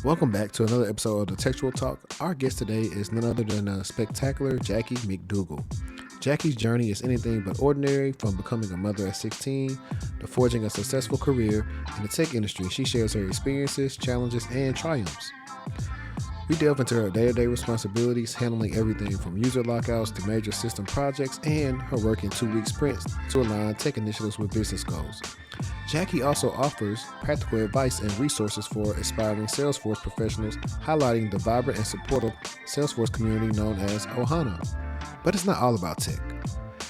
Welcome back to another episode of the Techtual Talk. Our guest today is none other than a spectacular Jackie McDougall. Jackie's journey is anything but ordinary, from becoming a mother at 16 to forging a successful career in the tech industry. She shares her experiences, challenges, and triumphs. We delve into her day-to-day responsibilities, handling everything from user lockouts to major system projects, and her work in 2-week sprints to align tech initiatives with business goals. Jackie also offers practical advice and resources for aspiring Salesforce professionals, highlighting the vibrant and supportive Salesforce community known as ohana. But it's not all about tech.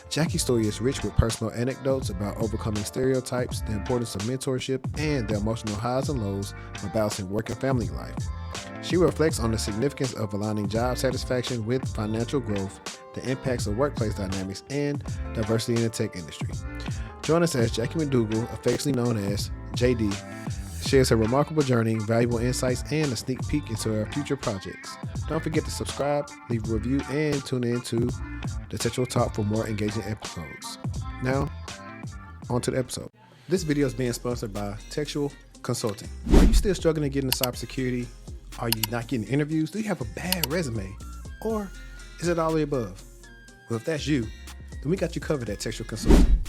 Jackie's story is rich with personal anecdotes about overcoming stereotypes, the importance of mentorship, and the emotional highs and lows of balancing work and family life. She reflects on the significance of aligning job satisfaction with financial growth, the impacts of workplace dynamics, and diversity in the tech industry. Join us as Jackie McDougall, affectionately known as JD, shares her remarkable journey, valuable insights, and a sneak peek into her future projects. Don't forget to subscribe, leave a review, and tune in to the Techtual Talk for more engaging episodes. Now, on to the episode. This video is being sponsored by Techtual Consulting. Are you still struggling to get into cybersecurity? Are you not getting interviews? Do you have a bad resume? Or is it all the above? Well, if that's you, then we got you covered at Techtual Consulting.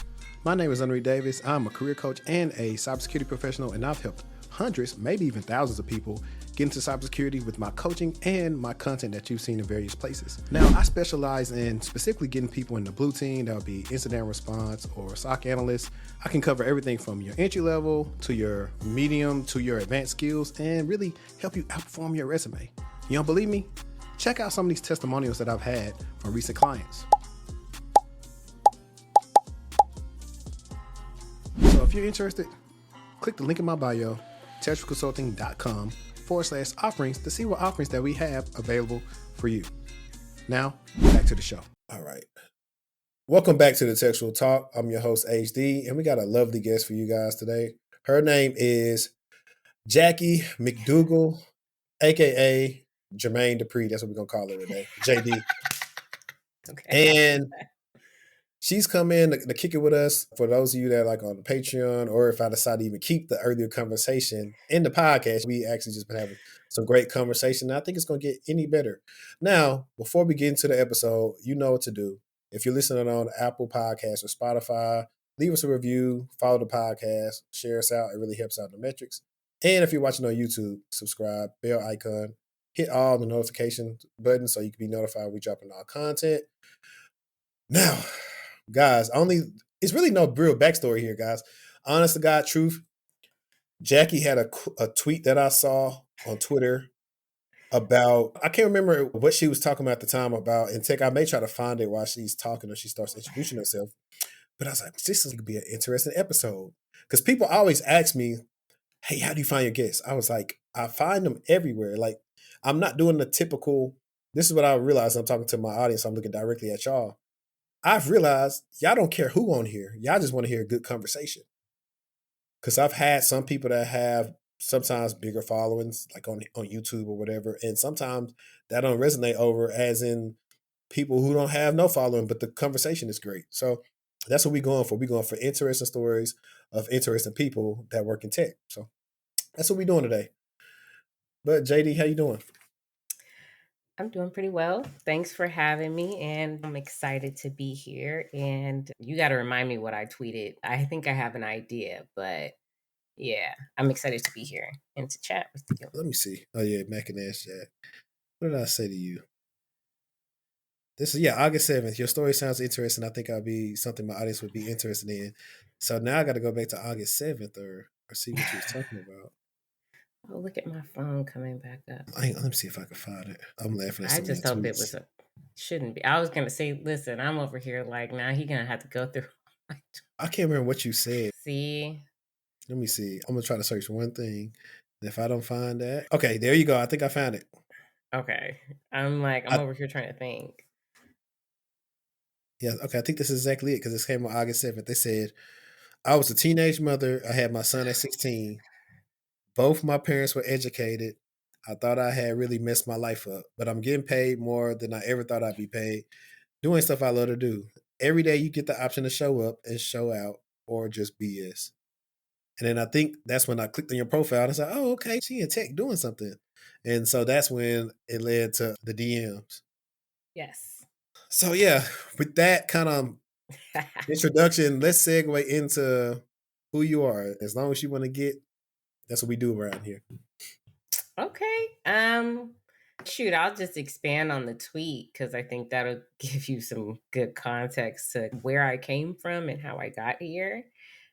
My name is Unwavering Davis. I'm a career coach and a cybersecurity professional, and I've helped hundreds, maybe even thousands of people get into cybersecurity with my coaching and my content that you've seen in various places. Now, I specialize in specifically getting people in the blue team. That would be incident response or SOC analyst. I can cover everything from your entry level to your medium to your advanced skills and really help you outperform your resume. You don't believe me? Check out some of these testimonials that I've had from recent clients. So if you're interested, click the link in my bio, techtualconsulting.com/offerings to see what offerings that we have available for you. Now, back to the show. All right. Welcome back to the Techtual Talk. I'm your host, HD, and we got a lovely guest for you guys today. Her name is Jackie McDougall, a.k.a. Jermaine Dupree. That's what we're going to call her today, JD. Okay. And she's come in to kick it with us. For those of you that are like on the Patreon, or if I decide to even keep the earlier conversation in the podcast, we actually just been having some great conversation. And I think it's going to get any better. Now, before we get into the episode, you know what to do. If you're listening on Apple Podcasts or Spotify, leave us a review, follow the podcast, share us out. It really helps out the metrics. And if you're watching on YouTube, subscribe, bell icon, hit all the notification buttons so you can be notified when we dropping our content. Now, guys, it's really no real backstory here, guys. Honest to God truth, Jackie had a tweet that I saw on Twitter about, I can't remember what she was talking about at the time about in tech. I may try to find it while she's talking or she starts introducing herself. But I was like, this is going to be an interesting episode. Because people always ask me, hey, how do you find your guests? I was like, I find them everywhere. Like, I'm not doing the typical, this is what I realized. I'm talking to my audience. I'm looking directly at y'all. I've realized y'all don't care who on here. Y'all just want to hear a good conversation. Because I've had some people that have sometimes bigger followings, like on YouTube or whatever, and sometimes that don't resonate over as in people who don't have no following, but the conversation is great. So that's what we're going for. We're going for interesting stories of interesting people that work in tech. So that's what we're doing today. But JD, how you doing? I'm doing pretty well. Thanks for having me, and I'm excited to be here. And you got to remind me what I tweeted. I think I have an idea, but yeah, I'm excited to be here and to chat with you. Let me see. Oh yeah, Mac and Ash Jack. What did I say to you? This is August 7th. Your story sounds interesting. I think I'll be something my audience would be interested in. So now I got to go back to August 7th or see what you was talking about. Oh, look at my phone coming back up. Let me see if I can find it. I'm laughing at some I just of hope the it was shouldn't be. I was gonna say, listen, I'm over here like now he gonna have to go through. I can't remember what you said. See, let me see. I'm gonna try to search one thing. If I don't find that, okay, there you go. I think I found it. Okay, I'm over here trying to think. Yeah, okay. I think this is exactly it because this came on August 7th. They said, I was a teenage mother. I had my son at 16. Both my parents were educated. I thought I had really messed my life up, but I'm getting paid more than I ever thought I'd be paid, doing stuff I love to do. Every day you get the option to show up and show out or just BS. And then I think that's when I clicked on your profile and I said, oh, okay, she in tech doing something. And so that's when it led to the DMs. Yes. So yeah, with that kind of introduction, let's segue into who you are. As long as you want to get, that's what we do around here. Okay. Shoot, I'll just expand on the tweet because I think that'll give you some good context to where I came from and how I got here.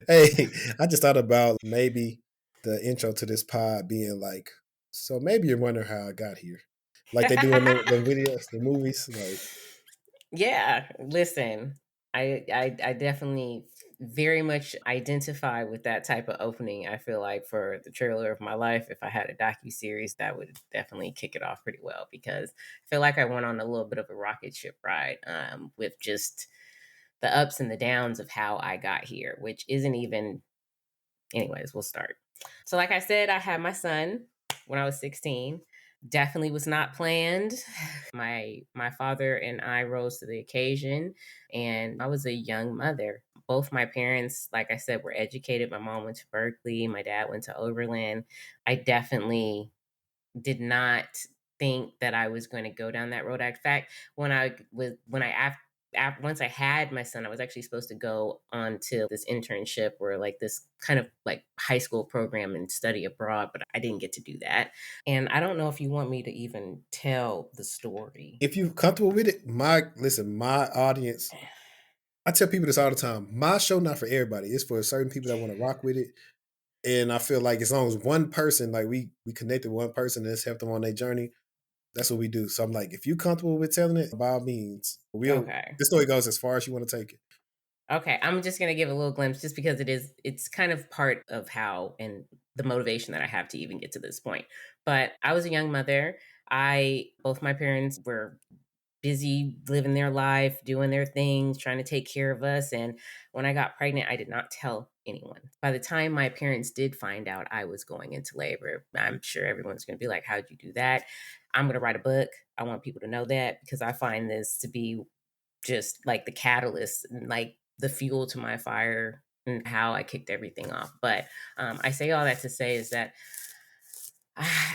Hey, I just thought about maybe the intro to this pod being like, so maybe you're wondering how I got here. Like they do in the videos, the movies. Like, Yeah, listen, I definitely very much identify with that type of opening. I feel like for the trailer of my life, if I had a docu series, that would definitely kick it off pretty well because I feel like I went on a little bit of a rocket ship ride with just the ups and the downs of how I got here, which isn't even. Anyways, we'll start. So, like I said, I had my son when I was 16. Definitely was not planned. My father and I rose to the occasion, and I was a young mother. Both my parents, like I said, were educated. My mom went to Berkeley. My dad went to Oberlin. I definitely did not think that I was going to go down that road. In fact, when I once I had my son, I was actually supposed to go on to this internship or like this kind of like high school program and study abroad, but I didn't get to do that. And I don't know if you want me to even tell the story. if you're comfortable with it, my audience. I tell people this all the time. My show not for everybody. It's for certain people that want to rock with it. And I feel like as long as one person, like we connected with one person that's helped them on their journey, that's what we do. So I'm like, if you're comfortable with telling it, by all means, Okay. the story goes as far as you want to take it. Okay, I'm just going to give a little glimpse just because it's kind of part of how and the motivation that I have to even get to this point. But I was a young mother. I both my parents were busy living their life, doing their things, trying to take care of us, and when I got pregnant, I did not tell anyone. By the time my parents did find out I was going into labor, I'm sure everyone's going to be like, "How'd you do that?" I'm going to write a book. I want people to know that because I find this to be just like the catalyst and like the fuel to my fire and how I kicked everything off. But I say all that to say is that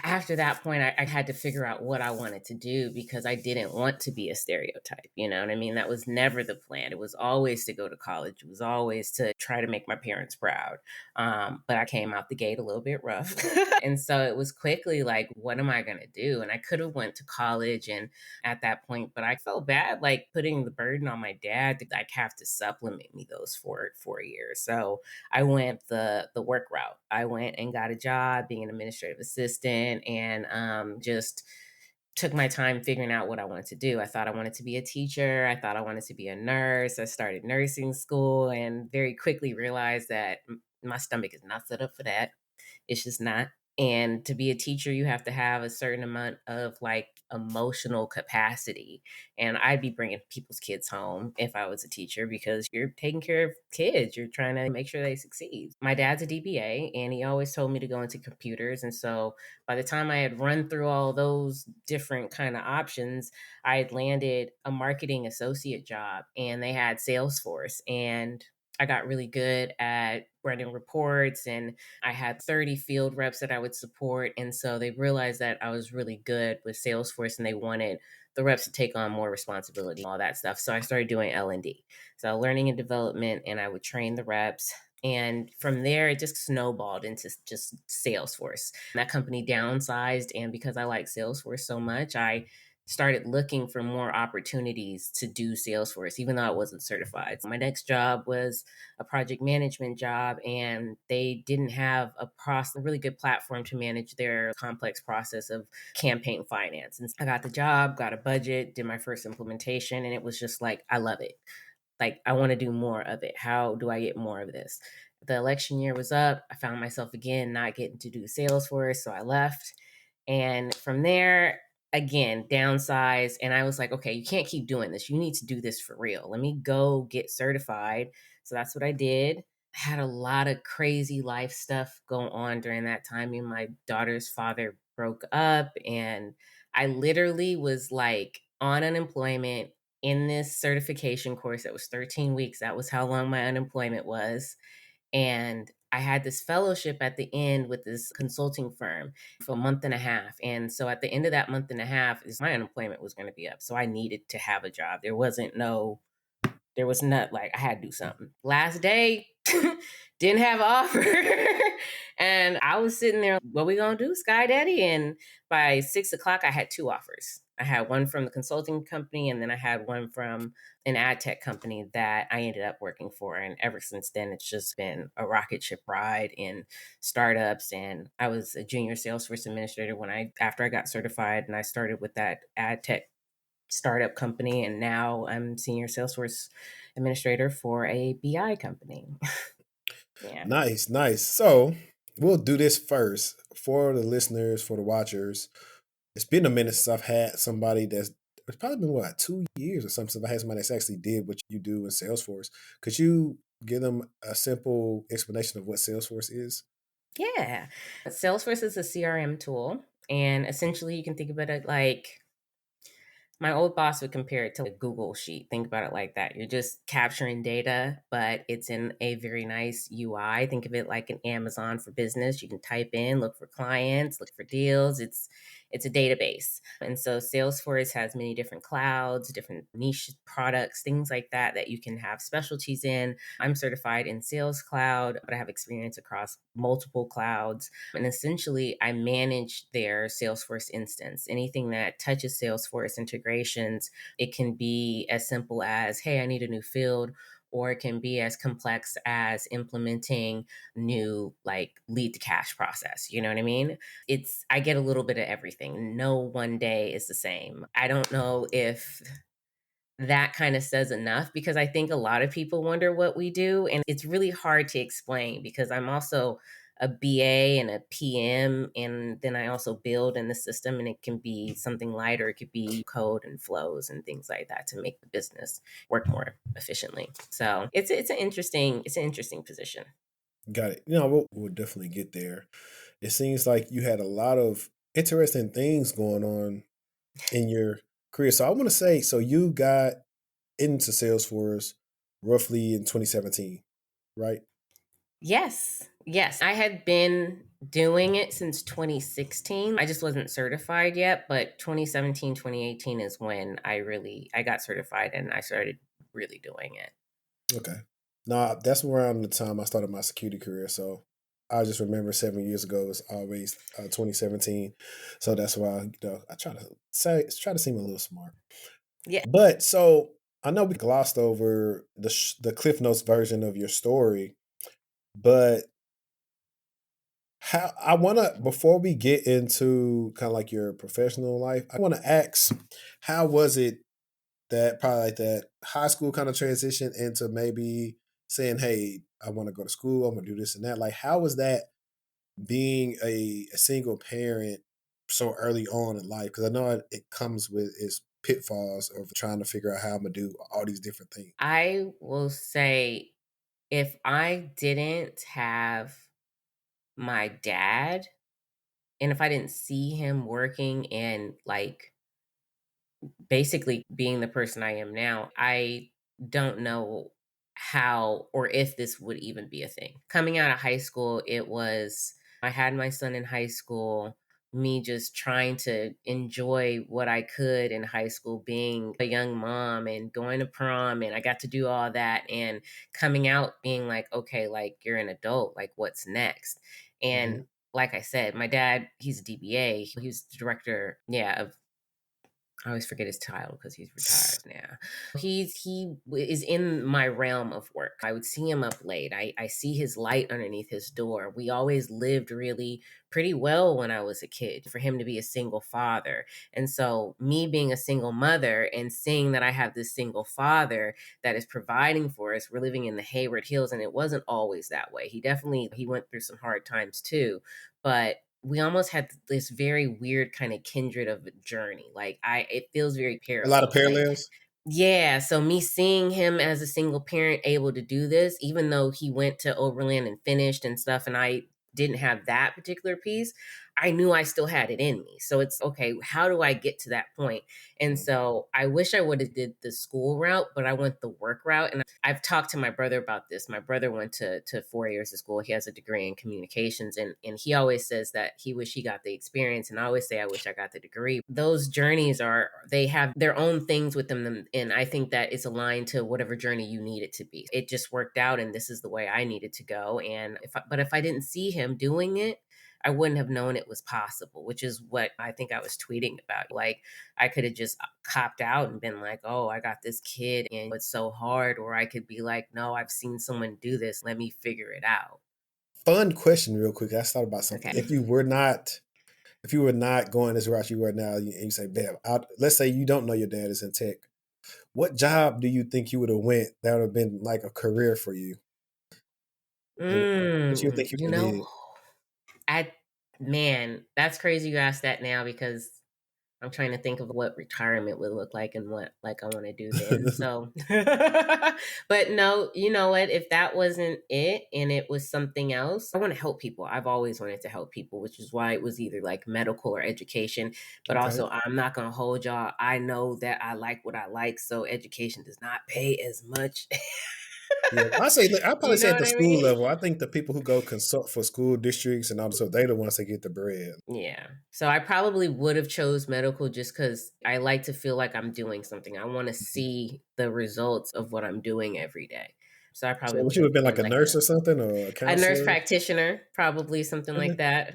after that point, I had to figure out what I wanted to do because I didn't want to be a stereotype. You know what I mean? That was never the plan. It was always to go to college. It was always to try to make my parents proud. But I came out the gate a little bit rough. And so it was quickly like, what am I going to do? And I could have went to college and at that point, but I felt bad like putting the burden on my dad to like have to supplement me those 4 years. So I went the work route. I went and got a job being an administrative assistant and just took my time figuring out what I wanted to do. I thought I wanted to be a teacher. I thought I wanted to be a nurse. I started nursing school and very quickly realized that my stomach is not set up for that. It's just not. And to be a teacher, you have to have a certain amount of like emotional capacity. And I'd be bringing people's kids home if I was a teacher because you're taking care of kids. You're trying to make sure they succeed. My dad's a DBA and he always told me to go into computers. And so by the time I had run through all those different kind of options, I had landed a marketing associate job and they had Salesforce. And I got really good at running reports and I had 30 field reps that I would support. And so they realized that I was really good with Salesforce and they wanted the reps to take on more responsibility, all that stuff. So I started doing L&D. So learning and development, and I would train the reps. And from there, it just snowballed into just Salesforce. That company downsized. And because I like Salesforce so much, I started looking for more opportunities to do Salesforce, even though I wasn't certified. So my next job was a project management job, and they didn't have a really good platform to manage their complex process of campaign finance. And I got the job, got a budget, did my first implementation, and it was just like, I love it. Like, I want to do more of it. How do I get more of this? The election year was up. I found myself again not getting to do Salesforce, so I left. And from there, again, downsized. And I was like, okay, you can't keep doing this. You need to do this for real. Let me go get certified. So that's what I did. Had a lot of crazy life stuff go on during that time. Me and my daughter's father broke up, and I literally was like on unemployment in this certification course that was 13 weeks. That was how long my unemployment was. And I had this fellowship at the end with this consulting firm for a month and a half. And so at the end of that month and a half, is my unemployment was going to be up. So I needed to have a job. There was not like I had to do something. Last day, didn't have an offer. And I was sitting there, what we gonna do, Sky Daddy? And by 6 o'clock, I had two offers. I had one from the consulting company, and then I had one from an ad tech company that I ended up working for. And ever since then, it's just been a rocket ship ride in startups. And I was a junior Salesforce administrator after I got certified, and I started with that ad tech startup company, and now I'm senior Salesforce administrator for a BI company. Yeah. Nice, nice. So we'll do this first for the listeners, for the watchers. It's been a minute since I've had somebody it's probably been what, 2 years or something since I had somebody that's actually did what you do in Salesforce. Could you give them a simple explanation of what Salesforce is? Yeah. Salesforce is a CRM tool. And essentially, you can think about it like my old boss would compare it to a Google sheet. Think about it like that. You're just capturing data, but it's in a very nice UI. Think of it like an Amazon for business. You can type in, look for clients, look for deals. It's a database. And so Salesforce has many different clouds, different niche products, things like that you can have specialties in. I'm certified in Sales Cloud, but I have experience across multiple clouds. And essentially, I manage their Salesforce instance. Anything that touches Salesforce integrations, it can be as simple as, hey, I need a new field, or it can be as complex as implementing new like lead to cash process. You know what I mean? I get a little bit of everything. No one day is the same. I don't know if that kind of says enough, because I think a lot of people wonder what we do, and it's really hard to explain because I'm also a BA and a PM, and then I also build in the system, and it can be something lighter. It could be code and flows and things like that to make the business work more efficiently. So it's an interesting position. Got it. We'll definitely get there. It seems like you had a lot of interesting things going on in your career. So I want to say, so you got into Salesforce roughly in 2017, right? Yes. Yes. I had been doing it since 2016. I just wasn't certified yet, but 2017, 2018 is when I got certified and I started really doing it. Okay. Now that's around the time I started my security career. So I just remember 7 years ago, it was always 2017. So that's why, I try to seem a little smart. Yeah. But so I know we glossed over the Cliff Notes version of your story, but how I want to, before we get into kind of like your professional life, I want to ask, how was it that probably like that high school kind of transition into maybe saying, hey, I want to go to school, I'm going to do this and that. Like, how was that being a single parent so early on in life? Because I know it comes with its pitfalls of trying to figure out how I'm going to do all these different things. I will say, if I didn't have my dad, and if I didn't see him working and like basically being the person I am now, I don't know how or if this would even be a thing. Coming out of high school, I had my son in high school, me just trying to enjoy what I could in high school, being a young mom and going to prom. And I got to do all that, and coming out being like, okay, like you're an adult, like what's next? Mm-hmm. And like I said, my dad, he's a DBA. He's the director, of I always forget his title because he's retired now. He is in my realm of work. I would see him up late. I see his light underneath his door. We always lived really pretty well when I was a kid. For him to be a single father, and so me being a single mother and seeing that I have this single father that is providing for us. We're living in the Hayward Hills, and it wasn't always that way. He went through some hard times too, but we almost had this very weird kind of kindred of a journey. It feels very A lot of parallel. Like, parallels. yeah. So me seeing him as a single parent able to do this, even though he went to Oberlin and finished and stuff, and I didn't have that particular piece, I knew I still had it in me. So it's okay, how do I get to that point? And so I wish I would have did the school route, but I went the work route. And I've talked to my brother about this. My brother went to 4 years of school. He has a degree in communications, and he always says that he wish he got the experience. And I always say I wish I got the degree. Those journeys they have their own things with them, and I think that it's aligned to whatever journey you need it to be. It just worked out, and this is the way I needed to go. And if I didn't see him doing it, I wouldn't have known it was possible, which is what I think I was tweeting about. Like, I could have just copped out and been like, oh, I got this kid and it's so hard. Or I could be like, no, I've seen someone do this. Let me figure it out. Fun question, real quick. I thought about something. Okay. If you were not going this route you are now, and you say, "Bam," let's say you don't know your dad is in tech. What job do you think you would have went that would have been like a career for you? What you think you You would have know, did? man, that's crazy you asked that now, because I'm trying to think of what retirement would look like and what like I want to do then. So, but no, you know what? If that wasn't it and it was something else, I want to help people. I've always wanted to help people, which is why it was either like medical or education. But Okay. also, I'm not going to hold y'all. I know that I like what I like. So, education does not pay as much. Yeah, I say I probably You say know at the what I school mean? level. I think the people who go consult for school districts and all this, so they the ones that get the bread. Yeah. So I probably would have chose medical just because I like to feel like I'm doing something. I want to see the results of what I'm doing every day. So I So probably would would you have have been like been a like nurse or something or a a nurse counselor? practitioner, probably something like that.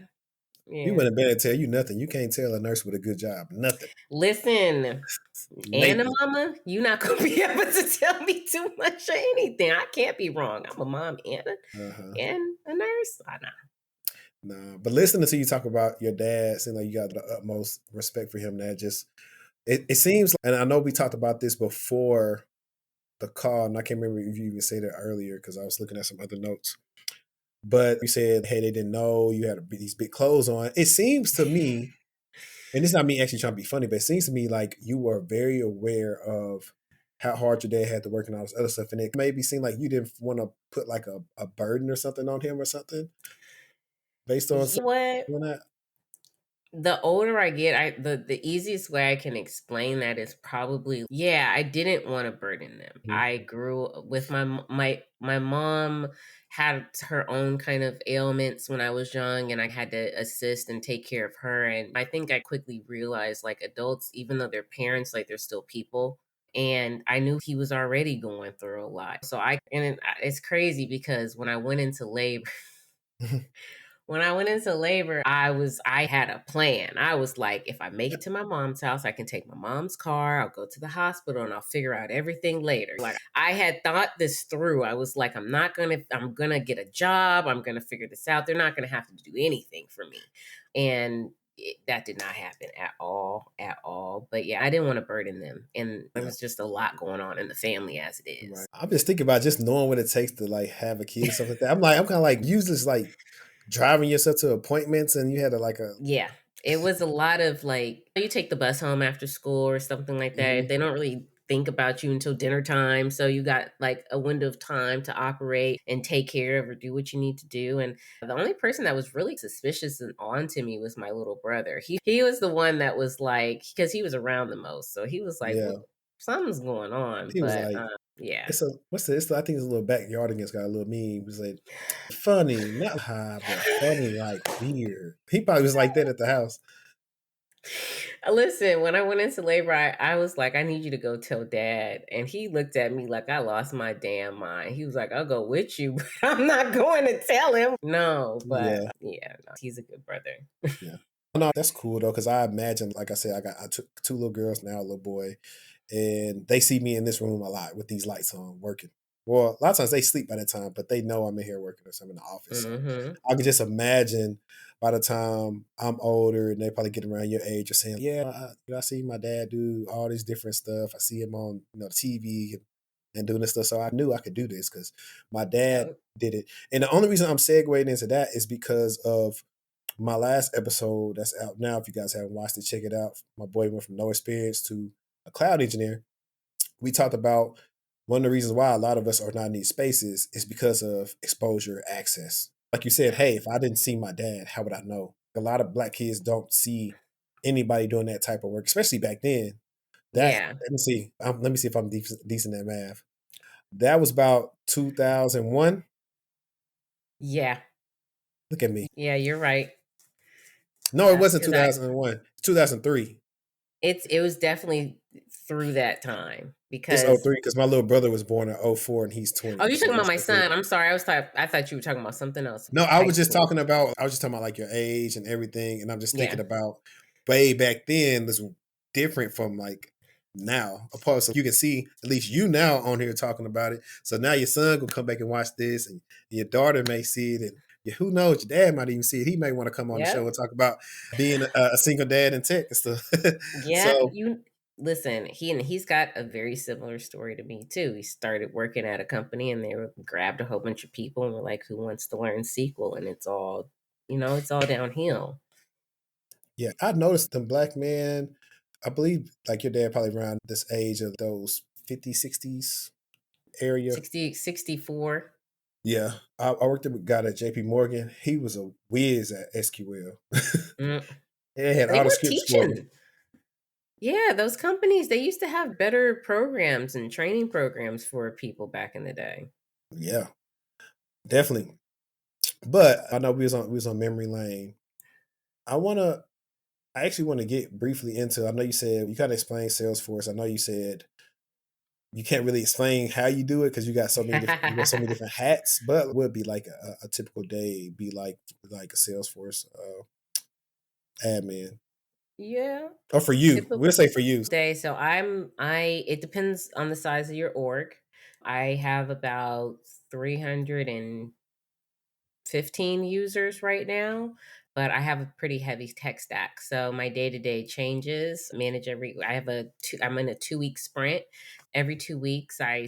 You Yeah. wouldn't have been able to tell you nothing. You can't tell a nurse with a good job. Nothing. Listen, Anna Nathan. mama, you're not going to be able to tell me too much of anything. I can't be wrong. I'm a mom Uh-huh. and a nurse. I know. No. But listening to you talk about your dad, seems like you got the utmost respect for him. That just it seems like, and I know we talked about this before the call, and I can't remember if you even said it earlier because I was looking at some other notes. But you said, hey, they didn't know you had these big clothes on. It seems to me, and it's not me actually trying to be funny, but it seems to me like you were very aware of how hard your dad had to work and all this other stuff. And it maybe seemed like you didn't want to put like a burden or something on him or something based on You know what? that. The older I get, the easiest way I can explain that is probably, yeah, I didn't want to burden them. Mhm. I grew with my mom had her own kind of ailments when I was young, and I had to assist and take care of her. And I think I quickly realized, like, adults, even though they're parents, like, they're still people. And I knew he was already going through a lot. So it's crazy because when I went into labor, I had a plan. I was like, if I make it to my mom's house, I can take my mom's car, I'll go to the hospital and I'll figure out everything later. Like, I had thought this through. I was like, I'm going to get a job. I'm going to figure this out. They're not going to have to do anything for me. And that did not happen at all. But yeah, I didn't want to burden them. And there Yeah. was just a lot going on in the family as it is. Right. I'm just thinking about just knowing what it takes to like have a kid or something like that. I'm kind of like useless, like driving yourself to appointments and you had to like a. Yeah. It was a lot of like, you take the bus home after school or something like that. Mhm. They don't really think about you until dinner time. So you got like a window of time to operate and take care of or do what you need to do. And the only person that was really suspicious and on to me was my little brother. He was the one that was like, because he was around the most. So he was like, Yeah. well, something's going on. He was But like, yeah. it's a what's this? I think it's a little backyardigans got a little meme. He was like, funny, not high, but funny, like weird. He probably was like that at the house. Listen, when I went into labor, I was like, I need you to go tell dad. And he looked at me like I lost my damn mind. He was like, I'll go with you, but I'm not going to tell him. No, but Yeah, yeah, no, he's a good brother. yeah. No, that's cool though, because I imagine, like I said, I took two little girls now, a little boy, and they see me in this room a lot with these lights on, working. Well, a lot of times they sleep by that time, but they know I'm in here working or something in the office. So Hmm. I could just imagine by the time I'm older and they probably get around your age, you're saying, "Yeah, I see my dad do all this different stuff. I see him on the TV and doing this stuff." So I knew I could do this because my dad Yep. did it. And the only reason I'm segueing into that is because of my last episode that's out now. If you guys haven't watched it, check it out. My boy went from no experience to a cloud engineer. We talked about one of the reasons why a lot of us are not in these spaces is because of exposure access. Like you said, Yeah. hey, if I didn't see my dad, how would I know? A lot of black kids don't see anybody doing that type of work, especially back then. That Yeah. let me see if I'm decent at math. That was about 2001. Yeah. Look at me. Yeah, you're right. No, it Yeah, wasn't because I 2001. 2003. it was definitely through that time It's because 03 because my little brother was born in '04 and he's oh, 20. you're So talking about it's my '03. son. I'm sorry. I thought you were talking about something else. No, High school. I was just talking about like your age and everything. And I'm just thinking Yeah. about way back then was different from like now. Apart so you can see at least you now on here talking about it. So now your son will come back and watch this and your daughter may see it and who knows, your dad might even see it. He may want to come on the show Yep. and talk about being a single dad in tech and stuff. Yeah, So you listen, he's got a very similar story to me too. He started working at a company and grabbed a whole bunch of people and were like, who wants to learn SQL? And it's all, it's all downhill. yeah, I noticed them black men, I believe like your dad probably around this age of those 50s, 60s area. 64. Yeah, I worked with a guy at JP Morgan. He was a whiz at SQL. Mm. They had They all the were scripts for me. teaching. Yeah, those companies, they used to have better programs and training programs for people back in the day. Yeah, definitely. But I know we was on memory lane. I wanna I actually want to get briefly into. I know you said you kind of explained Salesforce. I know you said you can't really explain how you do it because you got so many different hats. But what would be like a typical day be like a Salesforce admin Yeah. or for you? Typical We'll say for you. day. So it depends on the size of your org. I have about 315 users right now, but I have a pretty heavy tech stack. So my day to day changes. I'm in a 2 week sprint. Every 2 weeks, I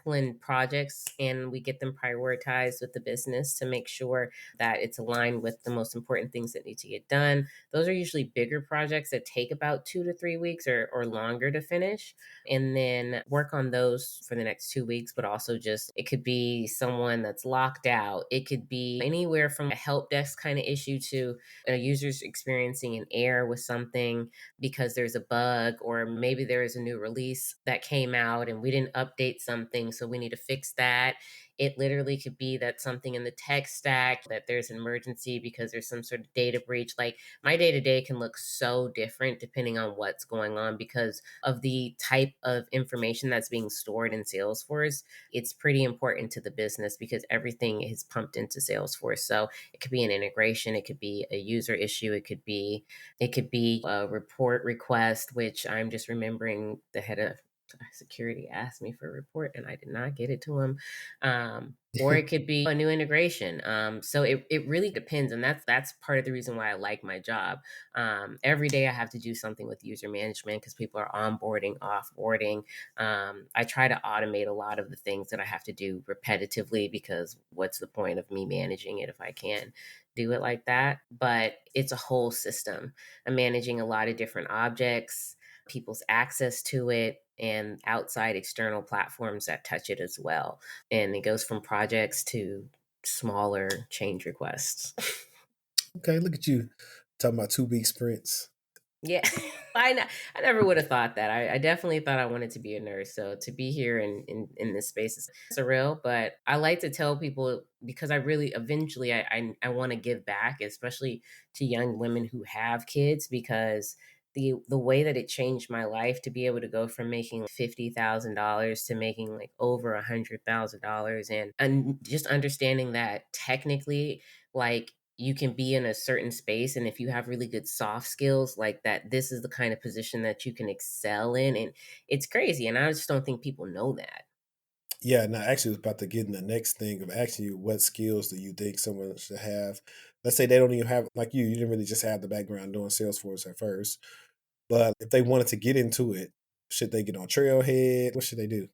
pull in projects and we get them prioritized with the business to make sure that it's aligned with the most important things that need to get done. Those are usually bigger projects that take about 2 to 3 weeks or longer to finish, and then work on those for the next 2 weeks. But also, just it could be someone that's locked out, it could be anywhere from a help desk kind of issue to a user's experiencing an error with something because there's a bug, or maybe there is a new release that came out and we didn't update something, so we need to fix that. It literally could be that something in the tech stack, that there's an emergency because there's some sort of data breach. Like, my day to day can look so different depending on what's going on because of the type of information that's being stored in Salesforce. It's pretty important to the business because everything is pumped into Salesforce. So it could be an integration, it could be a user issue, it could be a report request, which I'm just remembering the head of security asked me for a report and I did not get it to him. Or it could be a new integration. So it really depends. And that's part of the reason why I like my job. Every day I have to do something with user management because people are onboarding, offboarding. I try to automate a lot of the things that I have to do repetitively because what's the point of me managing it if I can't do it like that? But it's a whole system. I'm managing a lot of different objects, people's access to it, and outside external platforms that touch it as well. And it goes from projects to smaller change requests. Okay, look at you talking about 2 week sprints. Yeah, I never would have thought that. I definitely thought I wanted to be a nurse. So to be here in this space is surreal. But I like to tell people because I really eventually I want to give back, especially to young women who have kids, because the way that it changed my life to be able to go from making $50,000 to making like over $100,000, and just understanding that technically, like, you can be in a certain space, and if you have really good soft skills like that, this is the kind of position that you can excel in. And it's crazy, and I just don't think people know that. Yeah, no, actually, I was about to get in the next thing of asking you what skills do you think someone should have? Let's say they don't even have, like you didn't really just have the background doing Salesforce at first, but if they wanted to get into it, should they get on Trailhead? What should they do?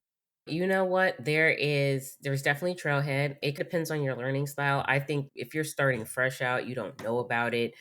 You know what? There's definitely trailhead. It depends on your learning style. I think if you're starting fresh out, you don't know about it,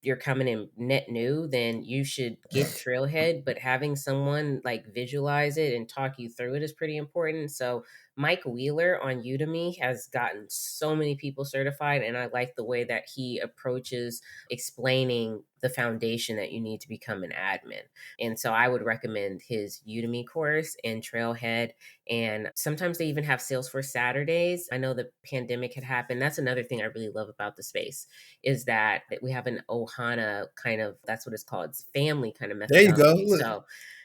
you're coming in net new, then you should get trailhead. But having someone like visualize it and talk you through it is pretty important. So Mike Wheeler on Udemy has gotten so many people certified, and I like the way that he approaches explaining the foundation that you need to become an admin. And so I would recommend his Udemy course and Trailhead. And sometimes they even have Salesforce Saturdays. I know the pandemic had happened. That's another thing I really love about the space is that we have an ohana kind of, that's what it's called. It's family kind of There you go. methodology. Look, So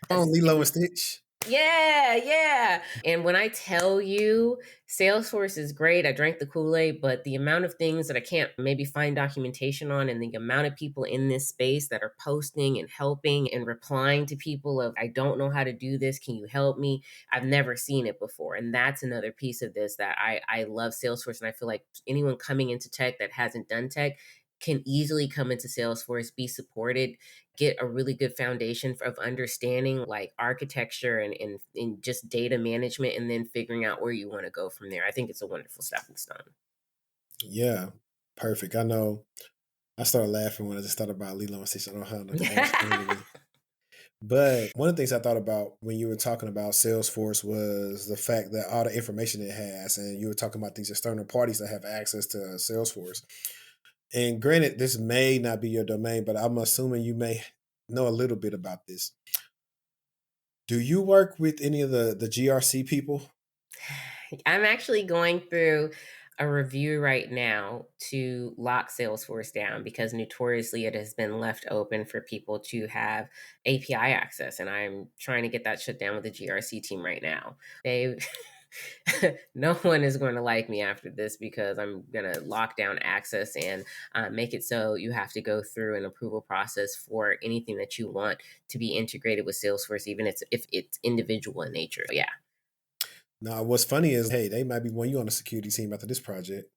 on Lilo and Stitch. yeah, yeah. And when I tell you Salesforce is great, I drank the Kool-Aid, but the amount of things that I can't maybe find documentation on and the amount of people in this space that are posting and helping and replying to people of, I don't know how to do this. Can you help me? I've never seen it before. And that's another piece of this that I love Salesforce. And I feel like anyone coming into tech that hasn't done tech can easily come into Salesforce, be supported, get a really good foundation of understanding like architecture and just data management, and then figuring out where you want to go from there. I think it's a wonderful stepping stone. Yeah, perfect. I know I started laughing when I just thought about Lilo and Stitch. I don't know how that was funny to me. But one of the things I thought about when you were talking about Salesforce was the fact that all the information it has, and you were talking about these external parties that have access to Salesforce. And granted, this may not be your domain, but I'm assuming you may know a little bit about this. Do you work with any of the GRC people? I'm actually going through a review right now to lock Salesforce down because notoriously it has been left open for people to have API access. And I'm trying to get that shut down with the GRC team right now. They no one is going to like me after this because I'm going to lock down access and make it so you have to go through an approval process for anything that you want to be integrated with Salesforce, even if it's individual in nature. So, yeah. Now, what's funny is, hey, they might be wanting you on the security team after this project.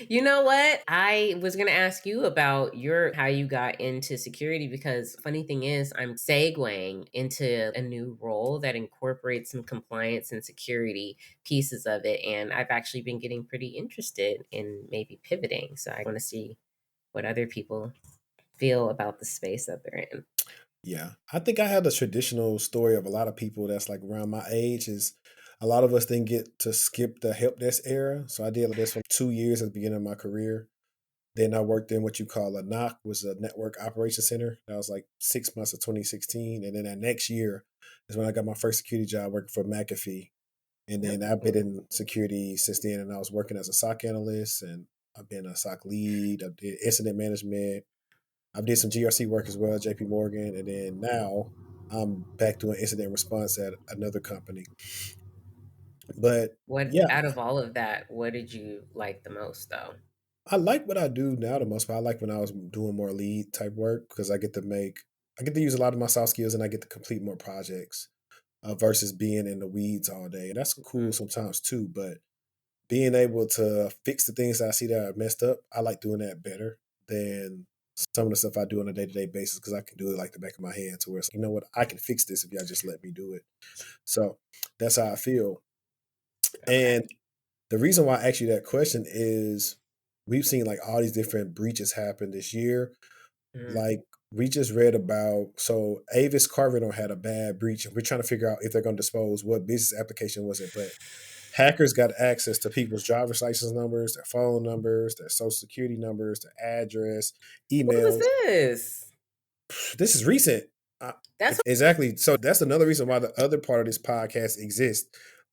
You know what? I was going to ask you about your how you got into security because funny thing is I'm segueing into a new role that incorporates some compliance and security pieces of it, and I've actually been getting pretty interested in maybe pivoting. So I want to see what other people feel about the space that they're in. Yeah. I think I have the traditional story of a lot of people that's like around my age is a lot of us didn't get to skip the help desk era. So I did this for 2 years at the beginning of my career. Then I worked in what you call a NOC, was a network operations center. That was like 6 months of 2016. And then that next year is when I got my first security job working for McAfee. And then I've been in security since then. And I was working as a SOC analyst and I've been a SOC lead. I did incident management. I did some GRC work as well, JP Morgan. And then now I'm back doing incident response at another company. But What yeah, out of all of that, what did you like the most though? I like what I do now the most, but I like when I was doing more lead type work because I get to use a lot of my soft skills and I get to complete more projects versus being in the weeds all day. And that's cool Mhm. sometimes too, but being able to fix the things that I see that are messed up, I like doing that better than some of the stuff I do on a day to day basis because I can do it like the back of my hand to where it's, you know what, I can fix this if y'all just let me do it. So that's how I feel. Okay. And the reason why I asked you that question is we've seen like all these different breaches happen this year. Mhm. Like we just read about, so Avis Carvino had a bad breach, and we're trying to figure out if they're going to dispose what business application was it. But hackers got access to people's driver's license numbers, their phone numbers, their social security numbers, their address, What was emails. this? This is recent. That's Exactly. So that's another reason why the other part of this podcast exists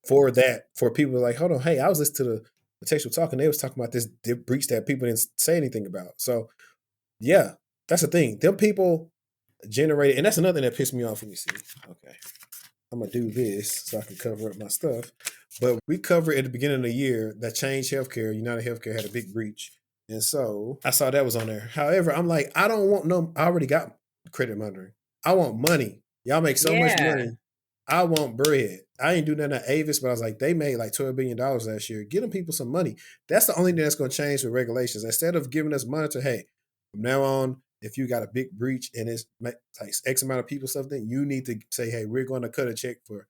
for that, for people like, hold on, hey, I was listening to the Techtual Talk and they was talking about this breach that people didn't say anything about. So yeah, that's the thing. Them people generated, and that's another thing that pissed me off. Let me see. Okay. I'm gonna do this so I can cover up my stuff. But we covered at the beginning of the year that Change Healthcare, United Healthcare had a big breach. And so I saw that was on there. However, I'm like, I don't want no, I already got credit monitoring. I want money. Y'all make so much yeah. money. I want bread. I ain't do nothing at Avis, but I was like, they made like $12 billion last year. Give them people some money. That's the only thing that's going to change with regulations. Instead of giving us money to, hey, from now on, if you got a big breach and it's like X amount of people, something, you need to say, hey, we're going to cut a check for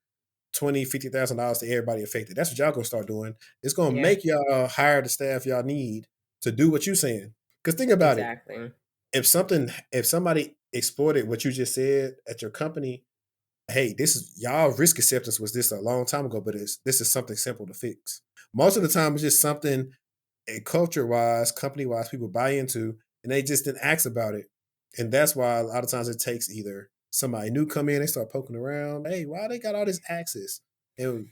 $20,000, $50,000 to everybody affected. That's what y'all gonna start doing. It's gonna Yeah. make y'all hire the staff y'all need to do what you're saying. Because think about it. Exactly. If somebody exploited what you just said at your company, hey, this is y'all risk acceptance was this a long time ago, but this is something simple to fix. Most of the time, it's just something culture wise, company wise, people buy into, and they just didn't ask about it. And that's why a lot of times it takes either somebody new come in, they start poking around. Hey, why they got all this access? And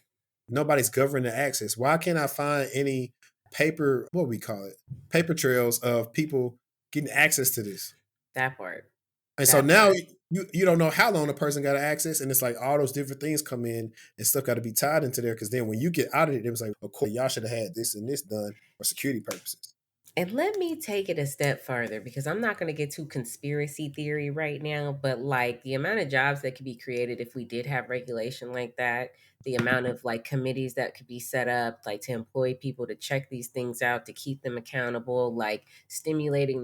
nobody's governing the access. Why can't I find any paper, what we call it, paper trails of people getting access to this? That part. And so That now part. you don't know how long the person got access, and it's like all those different things come in and stuff got to be tied into there. Because then when you get out of it, it was like, of course, y'all should have had this and this done for security purposes. And let me take it a step further because I'm not going to get too conspiracy theory right now, but like the amount of jobs that could be created if we did have regulation like that, the amount of like committees that could be set up, like to employ people to check these things out, to keep them accountable, like stimulating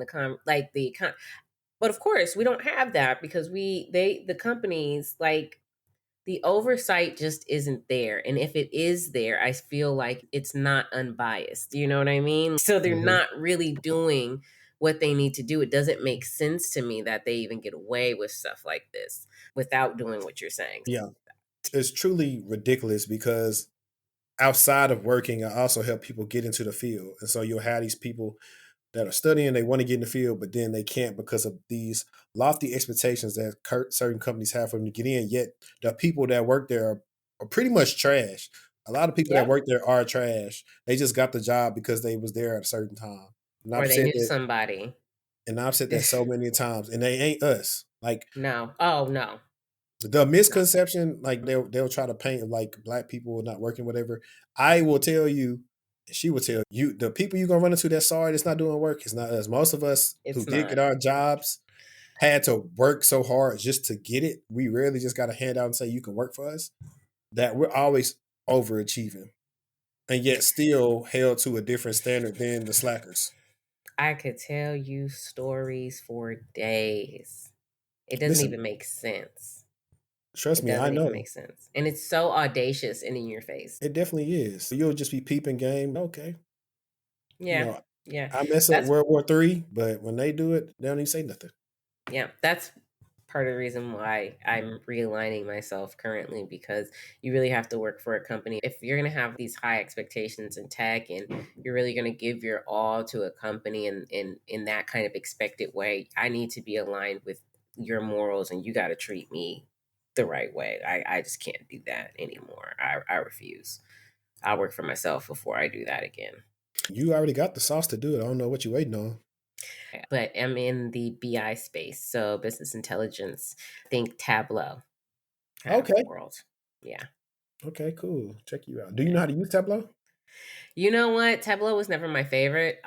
but of course, we don't have that because the companies like the oversight just isn't there. And if it is there, I feel like it's not unbiased. You know what I mean? So they're Hmm. not really doing what they need to do. It doesn't make sense to me that they even get away with stuff like this without doing what you're saying. Yeah, it's truly ridiculous because outside of working, I also help people get into the field, and so you'll have these people that are studying, they want to get in the field, but then they can't because of these lofty expectations that certain companies have for them to get in. Yet the people that work there are pretty much trash. A lot of people that Yep. work there are trash. They just got the job because they was there at a certain time. And Or I've they said knew that, somebody. and I've said that so many times, and they ain't us. Like No. Oh, no. the No. misconception, like they'll try to paint like black people not working, whatever. I will tell you, she will tell you, the people you're gonna run into that sorry that's not doing work, it's not us. Most of us who It's did get not. our jobs had to work so hard just to get it. We rarely just got a handout and say you can work for us. That we're always overachieving and yet still held to a different standard than the slackers. I could tell you stories for days. It doesn't Listen, even make sense. trust It me, I doesn't even know. make sense. And it's so audacious and in your face. It definitely is. You'll just be peeping game. Okay. You Yeah. know, Yeah. I mess up That's World War III, but when they do it, they don't even say nothing. yeah, that's part of the reason why I'm realigning myself currently because you really have to work for a company. If you're going to have these high expectations in tech and you're really going to give your all to a company in that kind of expected way, I need to be aligned with your morals and you got to treat me the right way. I just can't do that anymore. I refuse. I'll work for myself before I do that again. You already got the sauce to do it. I don't know what you waiting on. But I'm in the BI space, so business intelligence, think Tableau kind of Okay. world. Yeah. Okay, cool. Check you out. Do you know Yeah. how to use Tableau? You know what? Tableau was never my favorite.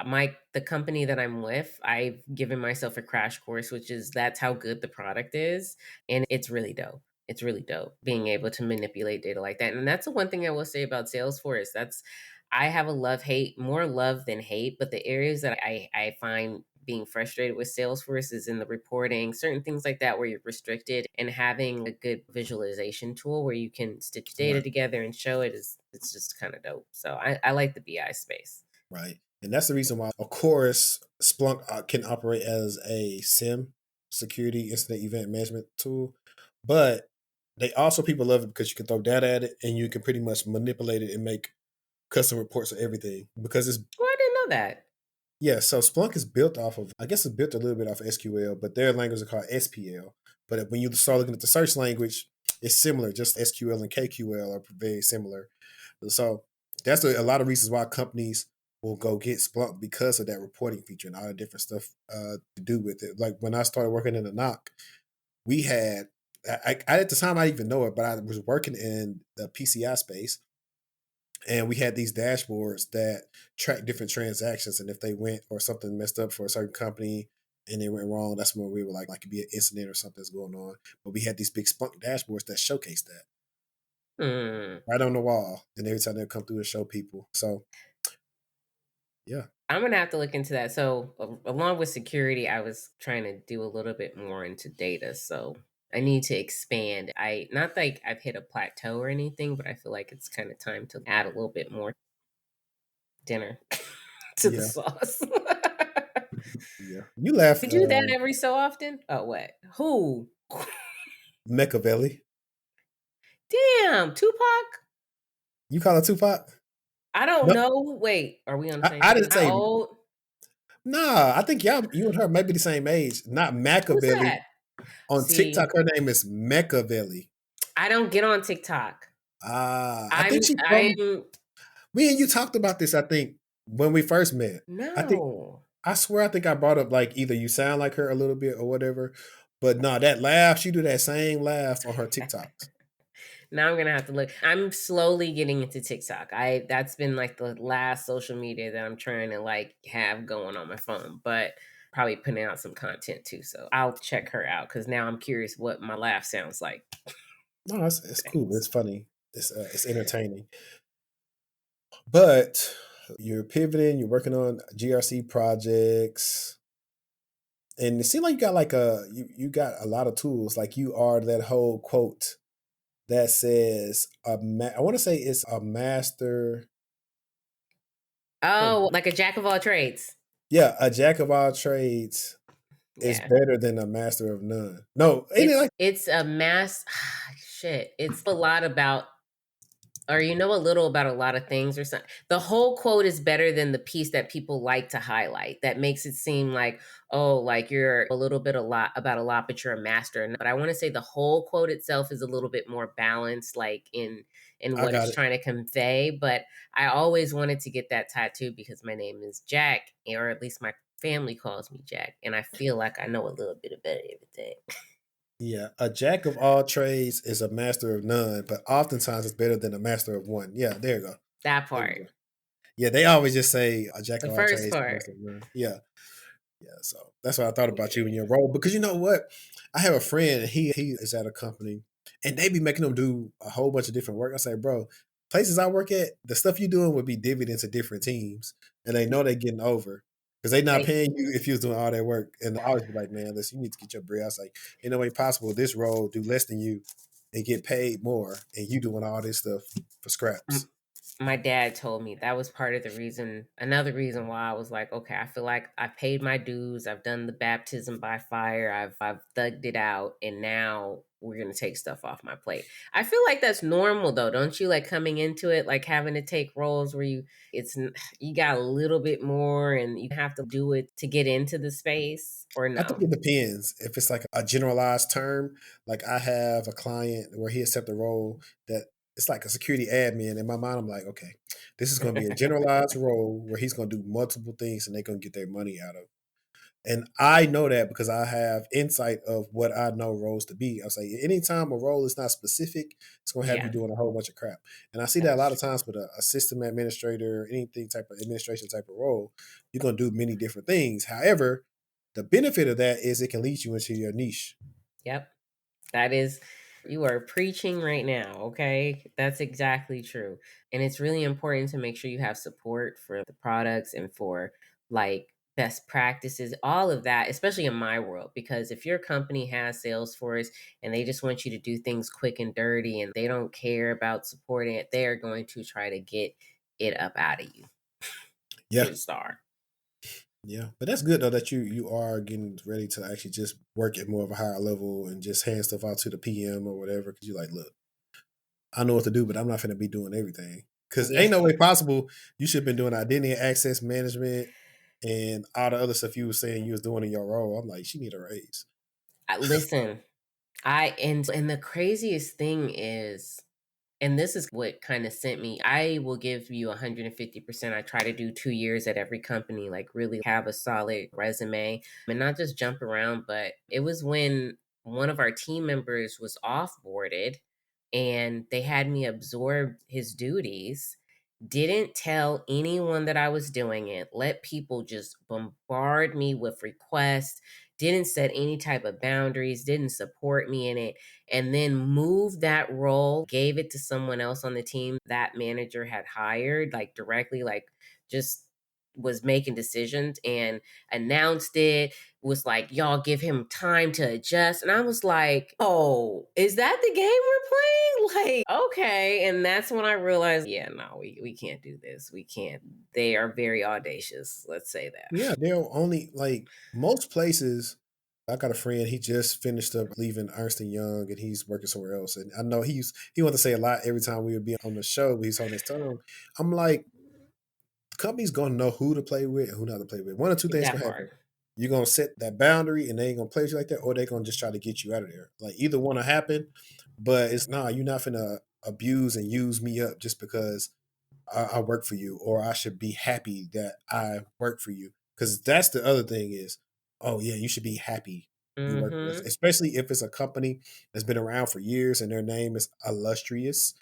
The company that I'm with, I've given myself a crash course, which is that's how good the product is, and it's really dope. It's really dope being able to manipulate data like that. And that's the one thing I will say about Salesforce. That's I have a love hate, more love than hate, but the areas that I find being frustrated with Salesforce is in the reporting, certain things like that where you're restricted and having a good visualization tool where you can stitch data Right. together and show it is it's just kind of dope. So I like the BI space. Right. And that's the reason why, of course, Splunk can operate as a SIM, security incident event management tool. But they also, people love it because you can throw data at it and you can pretty much manipulate it and make custom reports of everything. Because it's, Oh, I didn't know that. yeah, so Splunk is built off of, I guess it's built a little bit off of SQL, but their language is called SPL. But when you start looking at the search language, it's similar. Just SQL and KQL are very similar. So that's a lot of reasons why companies will go get Splunk because of that reporting feature and all the different stuff to do with it. Like when I started working in the NOC, we had, I at the time I didn't even know it, but I was working in the PCI space, and we had these dashboards that track different transactions, and if they went or something messed up for a certain company and they went wrong, that's when we were like it could be an incident or something's going on. But we had these big Splunk dashboards that showcase that Hmm. right on the wall, and every time they come through to show people. So yeah, I'm gonna have to look into that. So along with security, I was trying to do a little bit more into data. So I need to expand. I not like I've hit a plateau or anything, but I feel like it's kind of time to add a little bit more dinner to the yeah, sauce. yeah. You laugh, You do that every so often? Oh, what? Who? Machiavelli. Damn, Tupac? You call it Tupac? I don't No, know. Wait, are we on the same I page? didn't How say. old? Nah, I think you and her may be the same age. Not Who's Machiavelli. that? On See, TikTok, her name is Machiavelli. I don't get on TikTok. I think she's from. I'm Me and you talked about this. I think when we first met. I think no. I swear I think I brought up like either you sound like her a little bit or whatever. But no, that laugh, she do that same laugh on her TikToks. Now I'm gonna have to look. I'm slowly getting into TikTok. That's been like the last social media that I'm trying to like have going on my phone, but probably putting out some content too. So I'll check her out because now I'm curious what my laugh sounds like. No, it's cool. Thanks. It's funny. It's entertaining. But you're pivoting. You're working on GRC projects, and it seems like you got like you got a lot of tools. Like you are that whole quote that says I want to say it's a master. Oh, like a jack of all trades. Yeah, a jack of all trades is Yeah. better than a master of none. No, ain't it like It's a mass shit. It's a lot about or you know a little about a lot of things or something. The whole quote is better than the piece that people like to highlight. That makes it seem like, oh, like you're a little bit a lot about a lot, but you're a master. But I want to say the whole quote itself is a little bit more balanced, like in I what got it's it? trying to convey. But I always wanted to get that tattoo because my name is Jack, or at least my family calls me Jack, and I feel like I know a little bit about everything. Yeah, a jack of all trades is a master of none, but oftentimes it's better than a master of one. Yeah, there you go. That There you part, go. Yeah, they always just say a jack the of all first trades, part, master of none. Yeah, yeah. So that's what I thought about you and your role. Because you know what? I have a friend, he is at a company and they be making them do a whole bunch of different work. I say, bro, places I work at, the stuff you doing would be divvied into different teams. And they know they're getting over. Because they not like paying you if you was doing all that work. And I always be like, man, listen, you need to get your bread. I was like, ain't no way possible this role do less than you and get paid more and you doing all this stuff for scraps. my dad told me that was part of the reason, another reason why I was like, okay, I feel like I've paid my dues, I've done the baptism by fire, I've thugged it out, and now we're gonna take stuff off my plate. I feel like that's normal though, don't you? Like coming into it, like having to take roles where you got a little bit more and you have to do it to get into the space, or I think no? it depends. If it's like a generalized term, like I have a client where he accepted a role that it's like a security admin. In my mind, I'm like, okay, this is going to be a generalized role where he's going to do multiple things and they're going to get their money out of. And I know that because I have insight of what I know roles to be. I say anytime a role is not specific, it's going to have you Yeah, doing a whole bunch of crap. And I see that a that's lot of true. times with a system administrator, anything type of administration type of role, you're going to do many different things. However, the benefit of that is it can lead you into your niche. Yep. That is, you are preaching right now, okay? That's exactly true. And it's really important to make sure you have support for the products and for like best practices, all of that, especially in my world. Because if your company has Salesforce and they just want you to do things quick and dirty and they don't care about supporting it, they are going to try to get it up out of you to Yeah, the star. yeah. But that's good though that you are getting ready to actually just work at more of a higher level and just hand stuff out to the PM or whatever. Because you're like, look, I know what to do, but I'm not going to be doing everything. Because Yeah. ain't no way possible you should have been doing identity access management and all the other stuff you was saying you was doing in your role. I'm like, she need a raise. Listen, and the craziest thing is, and this is what kind of sent me, I will give you 150%. I try to do 2 years at every company, like really have a solid resume and not just jump around. But it was when one of our team members was offboarded and they had me absorb his duties, didn't tell anyone that I was doing it, let people just bombard me with requests, didn't set any type of boundaries, didn't support me in it, and then moved that role, gave it to someone else on the team that manager had hired, like directly, like just was making decisions and announced it, was like, y'all give him time to adjust. And I was like, oh, is that the game we're playing? Like, okay. And that's when I realized, yeah, no, we can't do this. We can't. They are very audacious. Let's say that. Yeah, they'll only like most places. I got a friend. He just finished up leaving Ernst and Young, and he's working somewhere else. And I know he wanted to say a lot every time we would be on the show, but he's on his tongue. I'm like, the company's gonna know who to play with and who not to play with. One or two things That gonna happen. part. You're gonna set that boundary, and they ain't gonna play with you like that, or they gonna just try to get you out of there. Like either one to happen, but it's nah. You're not gonna abuse and use me up just because I work for you, or I should be happy that I work for you. Because that's the other thing is, oh yeah, you should be happy you work for us, Mm-hmm. especially if it's a company that's been around for years and their name is illustrious.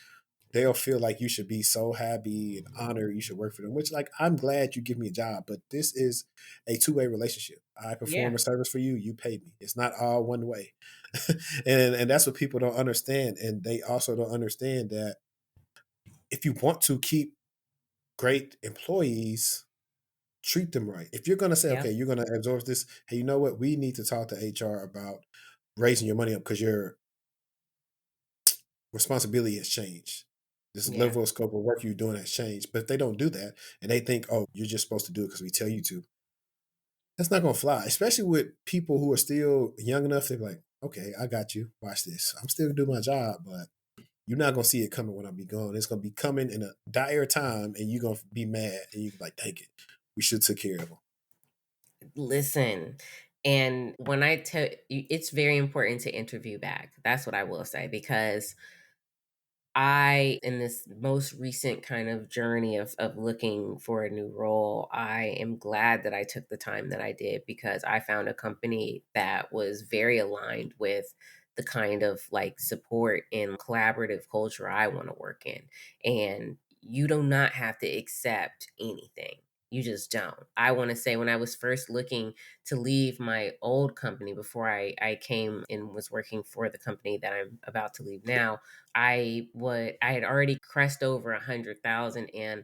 They'll feel like you should be so happy and honored you should work for them. Which, like, I'm glad you give me a job, but this is a two-way relationship. I perform Yeah. a service for you, you pay me. It's not all one way, and that's what people don't understand. And they also don't understand that if you want to keep great employees, treat them right. If you're going to say, okay, Yep. you're going to absorb this, hey, you know what? We need to talk to HR about raising your money up because your responsibility has changed. This Yeah. level of scope of work you're doing has changed. But if they don't do that and they think, oh, you're just supposed to do it because we tell you to, that's not going to fly, especially with people who are still young enough. They're like, okay, I got you. Watch this. I'm still going to do my job, but you're not gonna see it coming when I be gone. It's gonna be coming in a dire time, and you're gonna be mad, and you're like, "Dang it, we should have took care of them." Listen, and when I tell you, it's very important to interview back. That's what I will say because in this most recent kind of journey of looking for a new role, I am glad that I took the time that I did because I found a company that was very aligned with the kind of like support and collaborative culture I want to work in. And you do not have to accept anything. You just don't. I want to say when I was first looking to leave my old company before I came and was working for the company that I'm about to leave now, I had already crest over 100,000 and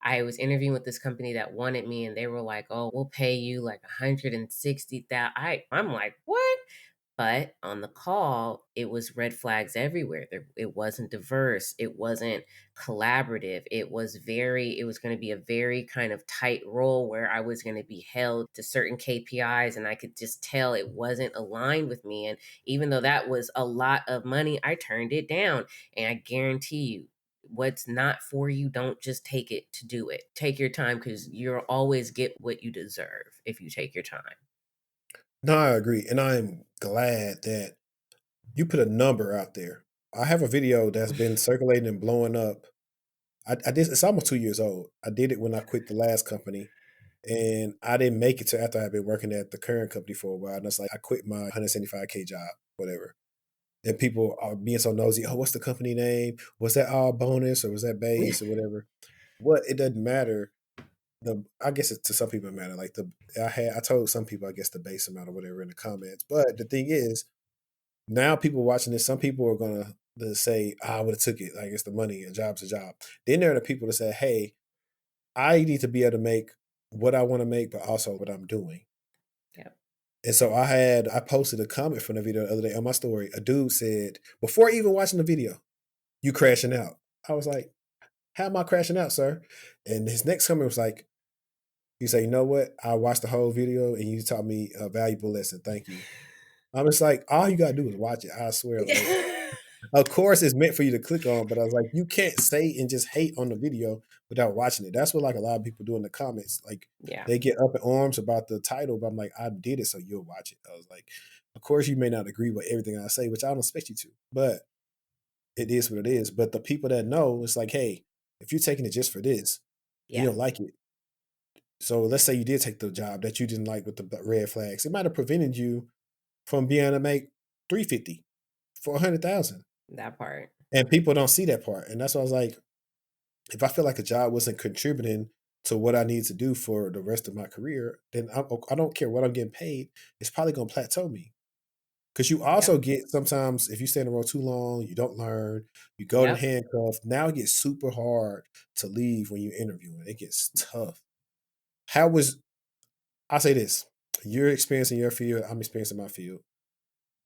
I was interviewing with this company that wanted me and they were like, "Oh, we'll pay you like 160,000." I'm like, "What?" But on the call, it was red flags everywhere. It wasn't diverse. It wasn't collaborative. It was going to be a very kind of tight role where I was going to be held to certain KPIs and I could just tell it wasn't aligned with me. And even though that was a lot of money, I turned it down. And I guarantee you, what's not for you, don't just take it to do it. Take your time because you'll always get what you deserve if you take your time. No, I agree, and I'm glad that you put a number out there. I have a video that's been circulating and blowing up. I did. It's almost 2 years old. I did it when I quit the last company, and I didn't make it to after I've been working at the current company for a while. And it's like I quit my 175K job, whatever. And people are being so nosy. Oh, what's the company name? Was that all bonus or was that base or whatever? What it doesn't matter. I guess to some people it matter. Like I told some people I guess the base amount or whatever in the comments. But the thing is, now people watching this, some people are gonna say, I would have took it. Like it's the money, a job's a job. Then there are the people that say, hey, I need to be able to make what I want to make, but also what I'm doing. Yep. And so I posted a comment from the video the other day on my story. A dude said, before even watching the video, you crashing out. I was like, how am I crashing out, sir? And his next comment was like, you say, you know what? I watched the whole video and you taught me a valuable lesson. Thank you. I'm just like, all you gotta do is watch it. I swear. Like, of course, it's meant for you to click on, but I was like, you can't say and just hate on the video without watching it. That's what like a lot of people do in the comments. Like, Yeah. they get up in arms about the title, but I'm like, I did it so you'll watch it. I was like, of course, you may not agree with everything I say, which I don't expect you to, but it is what it is. But the people that know, it's like, hey, if you're taking it just for this and you Yeah. don't like it, so let's say you did take the job that you didn't like with the red flags, it might have prevented you from being able to make 350 for 100,000. That part. And people don't see that part. And that's why I was like, if I feel like a job wasn't contributing to what I need to do for the rest of my career, then I don't care what I'm getting paid. It's probably going to plateau me. Because you Yep. also get sometimes if you stay in the role too long, you don't learn, you go in Yep. handcuffed. Now it gets super hard to leave when you're interviewing. It gets tough. How was I say this? You're experiencing your field, I'm experiencing my field.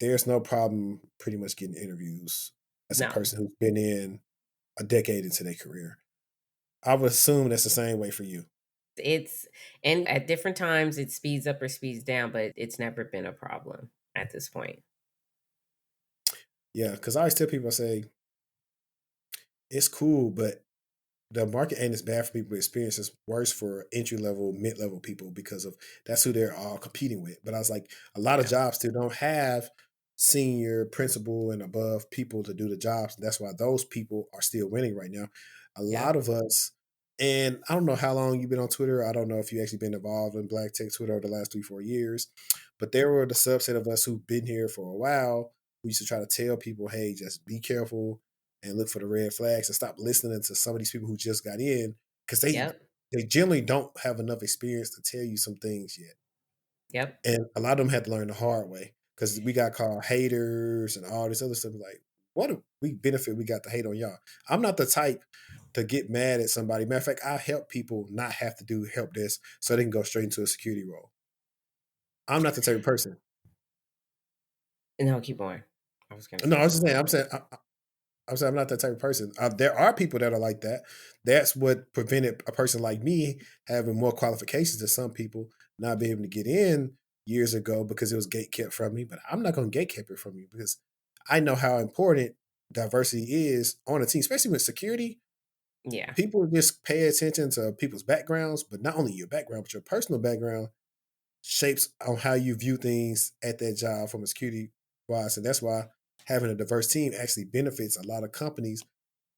There's no problem pretty much getting interviews as a No. person who's been in a decade into their career. I would assume that's the same way for you. It's and at different times it speeds up or speeds down, but it's never been a problem at this point. Yeah, because I always tell people, I say, it's cool, but the market ain't as bad for people with experience. It's worse for entry level, mid level people because of that's who they're all competing with. But I was like, a lot of Yeah. jobs still don't have senior, principal, and above people to do the jobs. That's why those people are still winning right now. A lot Yep. of us, and I don't know how long you've been on Twitter. I don't know if you actually been involved in Black Tech Twitter over the last 3, 4 years, but there were the subset of us who've been here for a while. We used to try to tell people, hey, just be careful and look for the red flags and stop listening to some of these people who just got in because Yep. they generally don't have enough experience to tell you some things yet. Yep. And a lot of them had to learn the hard way because we got called haters and all this other stuff. Like, what a we benefit we got to hate on y'all. I'm not the type to get mad at somebody. Matter of fact, I help people not have to do help desk so they can go straight into a security role. I'm not the type of person. No, keep going. I was gonna No, say I was just saying. something. I'm saying I'm not that type of person. There are people that are like that. That's what prevented a person like me having more qualifications than some people not being able to get in years ago because it was gate kept from me. But I'm not going to gate keep it from you because I know how important diversity is on a team, especially with security. Yeah. People just pay attention to people's backgrounds, but not only your background, but your personal background shapes on how you view things at that job from a security wise. And that's why having a diverse team actually benefits a lot of companies.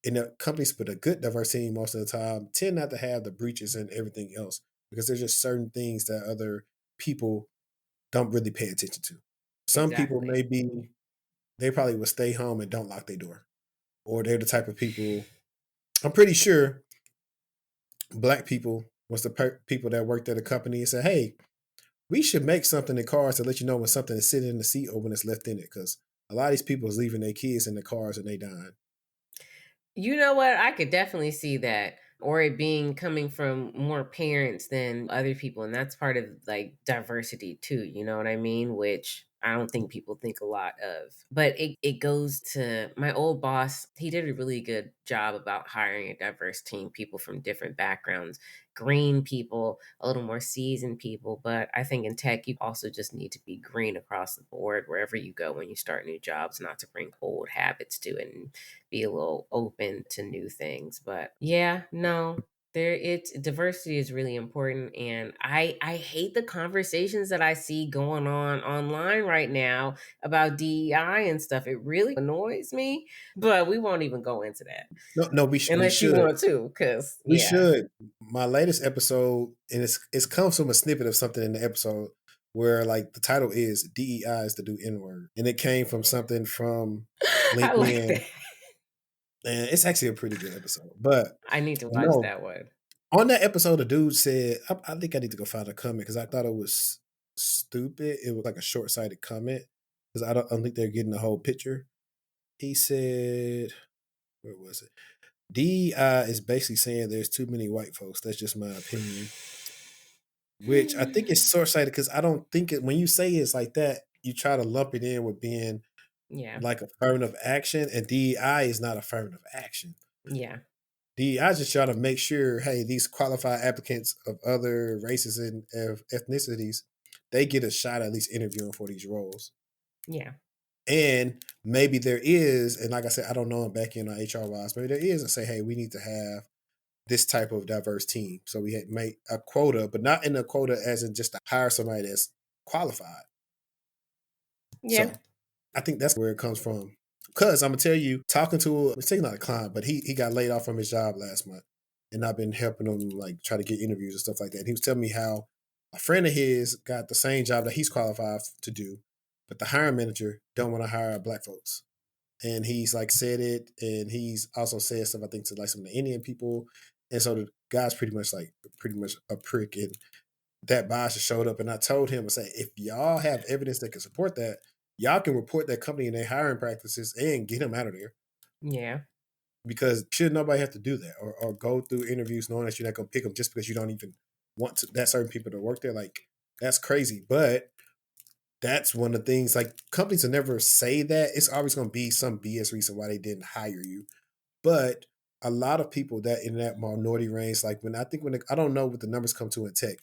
And the companies with a good diverse team most of the time tend not to have the breaches and everything else because there's just certain things that other people don't really pay attention to. Some people Exactly. maybe they probably will stay home and don't lock their door. Or they're the type of people I'm pretty sure black people was the people that worked at a company and said, hey, we should make something in cars to let you know when something is sitting in the seat or when it's left in it. Because a lot of these people is leaving their kids in the cars and they dying. You know what? I could definitely see that. Or it being coming from more parents than other people. And that's part of like diversity too. You know what I mean? Which I don't think people think a lot of. But it goes to my old boss. He did a really good job about hiring a diverse team, people from different backgrounds, green people, a little more seasoned people. But I think in tech, you also just need to be green across the board wherever you go when you start new jobs, not to bring old habits to it and be a little open to new things. But yeah, no, there it's diversity is really important, and I hate the conversations that I see going on online right now about DEI and stuff. It really annoys me, but we won't even go into that No, no, we unless you should. want to, because We yeah. should. My latest episode, and it's comes from a snippet of something in the episode where like the title is DEI is the new N word, and it came from something from I like LinkedIn, that. and it's actually a pretty good episode. But I need to watch no, that one. on that episode, the dude said, I think I need to go find a comment because I thought it was stupid. It was like a short sighted comment because I don't think they're getting the whole picture. He said, where was it? DEI is basically saying there's too many white folks. That's just my opinion. Which I think is short sighted because I don't think it when you say it's like that, you try to lump it in with being Yeah. like affirmative action, and DEI is not affirmative action. Yeah. DEI just try to make sure, hey, these qualified applicants of other races and ethnicities, they get a shot at least interviewing for these roles. Yeah. And maybe there is, and like I said, I don't know back in on HR wise, maybe there is and say, hey, we need to have this type of diverse team. So we had made a quota, but not in a quota as in just to hire somebody that's qualified. Yeah. So I think that's where it comes from. Because I'm gonna tell you, talking to it's taking not a client, but he got laid off from his job last month, and I've been helping him like try to get interviews and stuff like that. And he was telling me how a friend of his got the same job that he's qualified to do, but the hiring manager don't want to hire black folks. And he's like said it, and he's also said stuff I think to like some of the Indian people, and so the guy's pretty much a prick, and that bias just showed up. And I told him, I said, if y'all have evidence that can support that, y'all can report that company and their hiring practices and get him out of there. Yeah. Because should nobody have to do that or go through interviews knowing that you're not going to pick them just because you don't even want to, that certain people to work there? Like, that's crazy. But that's one of the things, like, companies will never say that. It's always going to be some BS reason why they didn't hire you. But a lot of people that in that minority range, like I don't know what the numbers come to in tech,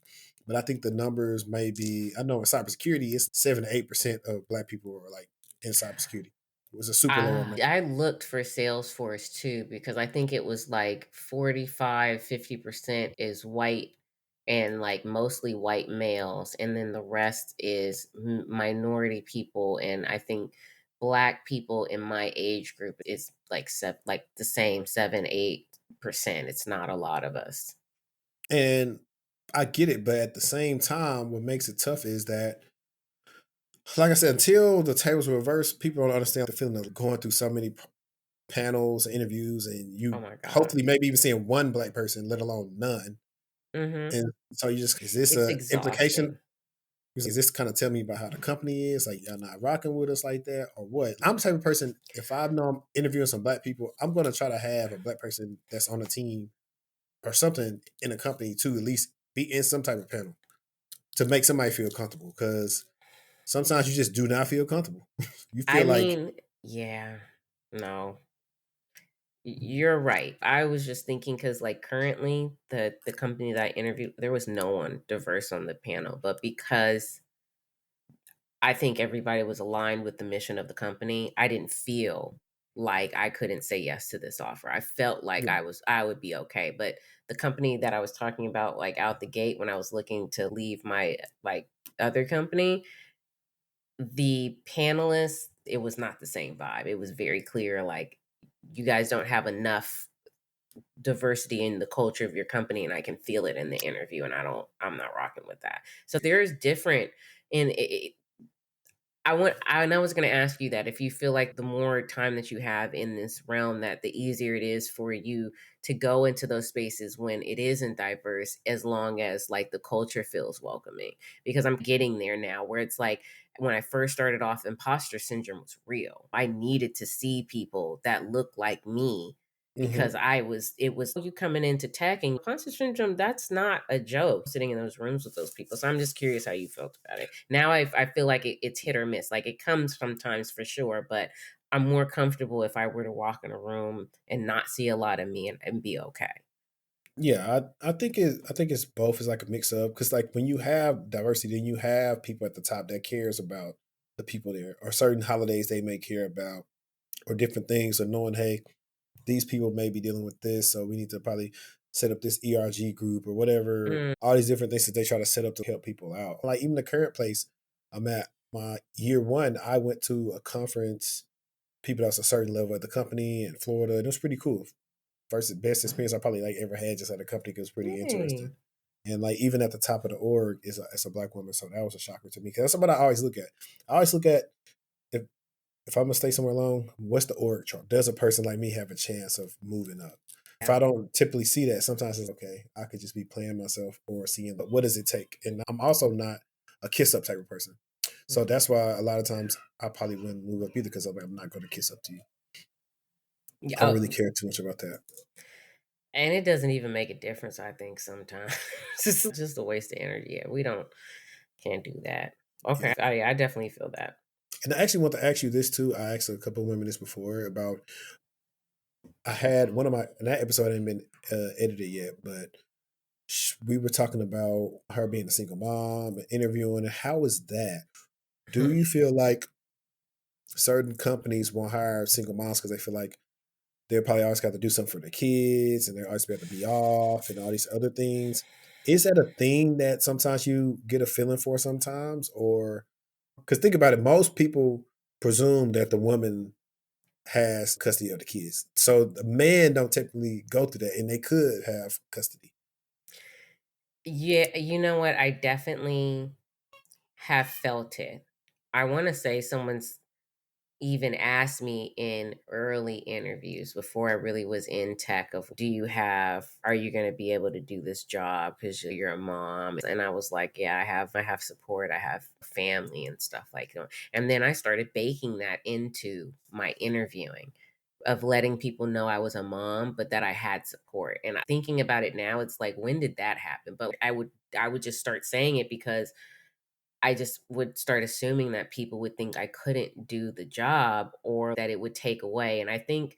but I think the numbers may be, I know in cybersecurity, it's 7 to 8% of Black people are like in cybersecurity. It was a super low amount. I looked for Salesforce too because I think it was like 45-50% is white and like mostly white males, and then the rest is minority people, and I think Black people in my age group is like like the same 7-8%. It's not a lot of us. And I get it, but at the same time, what makes it tough is that, like I said, until the tables were reversed, people don't understand the feeling of going through so many panels, interviews, and Oh you my god. hopefully maybe even seeing one Black person, let alone none. Mhm. And so you just, is this It's a implication? exhausting. Is this kind of tell me about how the company is? Like, y'all not rocking with us like that, or what? I'm the type of person, if I know I'm interviewing some Black people, I'm going to try to have a Black person that's on the team or something in a company to at least be in some type of panel to make somebody feel comfortable. Because sometimes you just do not feel comfortable. You I feel like, mean, yeah. No. You're right. I was just thinking because, like, currently the company that I interviewed, there was no one diverse on the panel, but because I think everybody was aligned with the mission of the company, I didn't feel like I couldn't say yes to this offer. I felt like yeah, I would be okay. But the company that I was talking about, like out the gate when I was looking to leave my like other company, the panelists, it was not the same vibe. It was very clear, like, you guys don't have enough diversity in the culture of your company, and I can feel it in the interview, and I'm not rocking with that. So there's different in it. I was going to ask you that if you feel like the more time that you have in this realm, that the easier it is for you to go into those spaces when it isn't diverse, as long as like the culture feels welcoming. Because I'm getting there now where it's like when I first started off, imposter syndrome was real. I needed to see people that look like me hmm because it was you coming into tech and imposter syndrome, that's not a joke sitting in those rooms with those people. So I'm just curious how you felt about it. Now I feel like it's hit or miss. Like it comes sometimes for sure, but I'm more comfortable if I were to walk in a room and not see a lot of me and be okay. yeah. I think it's both. It's like a mix of, because like when you have diversity, then you have people at the top that cares about the people there, or certain holidays they may care about, or different things, or knowing, hey, these people may be dealing with this, so we need to probably set up this ERG group or whatever. Mm, All these different things that they try to set up to help people out. Like even the current place I'm at, my year one, I went to a conference, people that's a certain level at the company in Florida, and it was pretty cool. First best experience I probably like ever had just at a company, because it was pretty interesting. yay. And like even at the top of the org is a Black woman, so that was a shocker to me, because that's what I always look at. I always look at, if if I'm gonna stay somewhere long, what's the org chart? Does a person like me have a chance of moving up? If Yeah. I don't typically see that, sometimes it's okay. I could just be playing myself or seeing, but what does it take? And I'm also not a kiss up type of person. So Mm. that's why a lot of times I probably wouldn't move up either, because I'm not going to kiss up to you. Yeah, I don't really care too much about that. and it doesn't even make a difference, I think sometimes. It's just a waste of energy. Yeah, we don't can't do that. Yeah. Okay. I definitely feel that. And I actually want to ask you this too. I asked a couple of women this before about, I had one of my, and that episode hadn't been edited yet, but we were talking about her being a single mom and interviewing. How is that? Do you feel like certain companies won't hire single moms because they feel like they'll probably always got to do something for the kids and they're always got to be off and all these other things? Is that a thing that sometimes you get a feeling for sometimes? Or, because think about it, most people presume that the woman has custody of the kids. So the man don't technically go through that, and they could have custody. Yeah, you know what? I definitely have felt it. I want to say someone's even asked me in early interviews before I really was in tech of, do you have, are you going to be able to do this job because you're a mom? And I was like, yeah, I have support, I have family and stuff like that. And then I started baking that into my interviewing of letting people know I was a mom, but that I had support. And thinking about it now, it's like, when did that happen? But I would just start saying it because I just would start assuming that people would think I couldn't do the job or that it would take away. And I think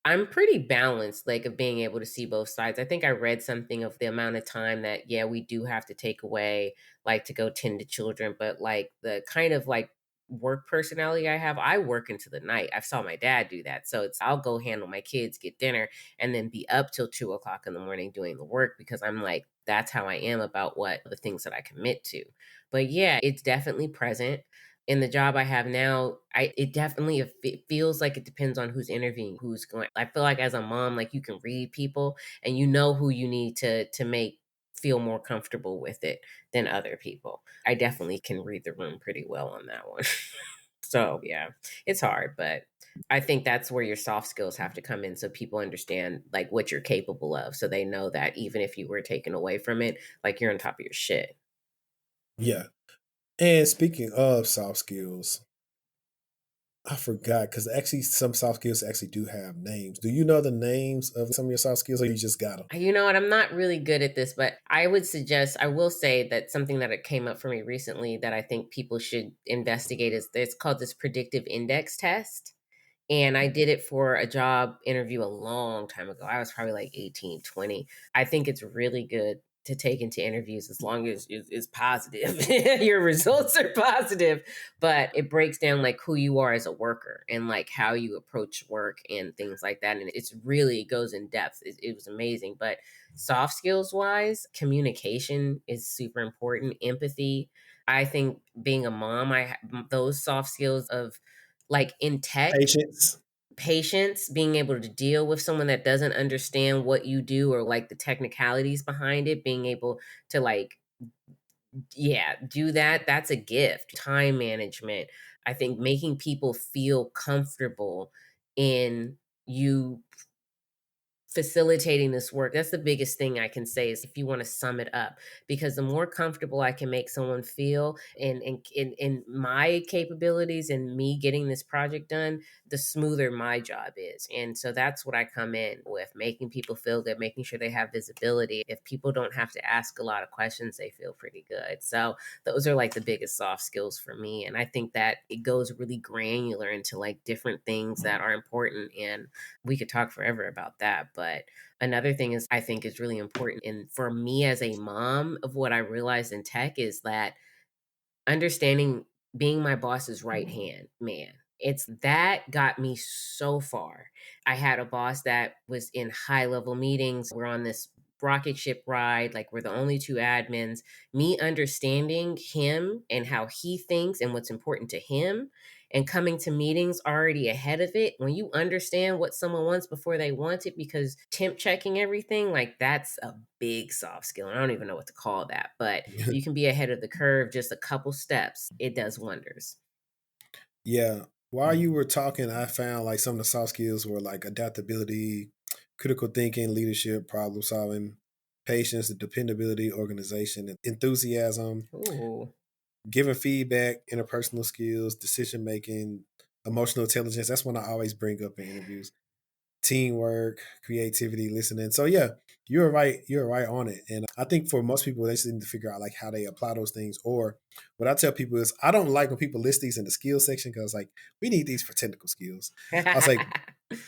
I'm pretty balanced, like, of being able to see both sides. I think I read something of the amount of time that, yeah, we do have to take away, like, to go tend to children, but, like, the kind of, like, work personality I have, I work into the night. I saw my dad do that. So it's I'll go handle my kids, get dinner, and then be up till 2 o'clock in the morning doing the work because I'm like, that's how I am about what the things that I commit to. But yeah, it's definitely present in the job I have now. It definitely it feels like it depends on who's interviewing, who's going. I feel like as a mom, like you can read people and you know who you need to make feel more comfortable with it than other people. I definitely can read the room pretty well on that one. So yeah, it's hard, but I think that's where your soft skills have to come in so people understand like what you're capable of. So they know that even if you were taken away from it, like you're on top of your shit. Yeah. And speaking of soft skills, I forgot because actually some soft skills actually do have names. Do you know the names of some of your soft skills, or you just got them? You know what? I'm not really good at this, but I would suggest, I will say that something that it came up for me recently that I think people should investigate is it's called this predictive index test. And I did it for a job interview a long time ago. I was probably like 18, 20. I think it's really good to take into interviews as long as it's positive. Your results are positive, but it breaks down like who you are as a worker and like how you approach work and things like that. And it's really it goes in depth. It was amazing. But soft skills wise, communication is super important. Empathy. I think being a mom, those soft skills of like in tech, Patience. patience, being able to deal with someone that doesn't understand what you do or like the technicalities behind it, being able to like, yeah, do that. That's a gift. Time management. I think making people feel comfortable in you facilitating this work. That's the biggest thing I can say is if you want to sum it up, because the more comfortable I can make someone feel in my capabilities and me getting this project done, the smoother my job is. And so that's what I come in with, making people feel good, making sure they have visibility. If people don't have to ask a lot of questions, they feel pretty good. So those are like the biggest soft skills for me. And I think that it goes really granular into like different things that are important, and we could talk forever about that. But another thing is I think is really important. And for me as a mom, of what I realized in tech is that understanding being my boss's right hand man. It's that got me so far. I had a boss that was in high level meetings. We're on this rocket ship ride, like we're the only two admins. Me understanding him and how he thinks and what's important to him, and coming to meetings already ahead of it. When you understand what someone wants before they want it, because temp checking everything, like that's a big soft skill. And I don't even know what to call that, but if you can be ahead of the curve just a couple steps, it does wonders. Yeah. While you were talking, I found like some of the soft skills were like adaptability, critical thinking, leadership, problem solving, patience, dependability, organization, and enthusiasm, Ooh. giving feedback, interpersonal skills, decision making, emotional intelligence. That's one I always bring up in interviews. Teamwork, creativity, listening. So yeah, you're right. You're right on it. And I think for most people, they just need to figure out like how they apply those things. Or what I tell people is, I don't like when people list these in the skills section because like we need these for technical skills. I was like,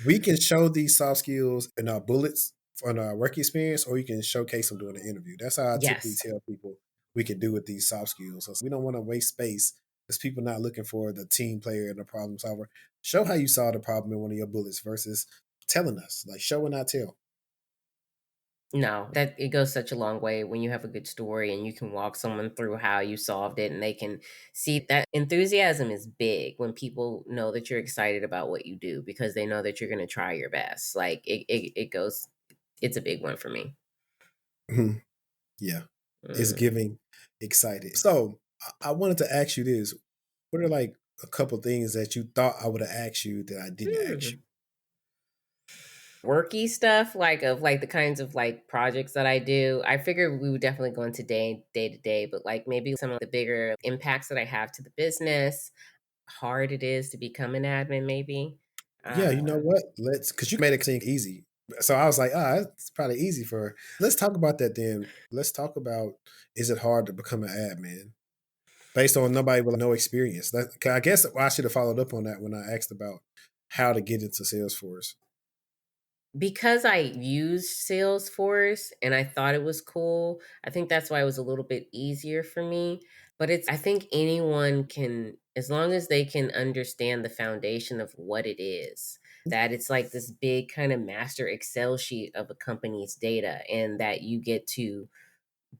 we can show these soft skills in our bullets on our work experience, or you can showcase them during the interview. That's how I typically Yes. tell people we can do with these soft skills. So we don't want to waste space because people not looking for the team player and the problem solver. Show how you solve the problem in one of your bullets versus telling us. Like show and not tell. No, that it goes such a long way when you have a good story and you can walk someone through how you solved it and they can see that enthusiasm is big when people know that you're excited about what you do because they know that you're going to try your best. Like it goes, it's a big one for me. Mhm. Yeah. It's Mm. giving excited. So I wanted to ask you this. What are like a couple things that you thought I would have asked you that I didn't ask you? Hmm. Worky stuff, like of like the kinds of like projects that I do. I figured we would definitely go into day to day, but like maybe some of the bigger impacts that I have to the business, hard it is to become an admin, maybe. Yeah, you know Uh, what? Let's because you made it seem easy. So I was like, it's probably easy for her. Let's talk about that then. Let's talk about, is it hard to become an admin based on nobody with no experience? 'Cause I guess I should have followed up on that when I asked about how to get into Salesforce. Because I used Salesforce and I thought it was cool, I think that's why it was a little bit easier for me. But I think anyone can, as long as they can understand the foundation of what it is, that it's like this big kind of master Excel sheet of a company's data, and that you get to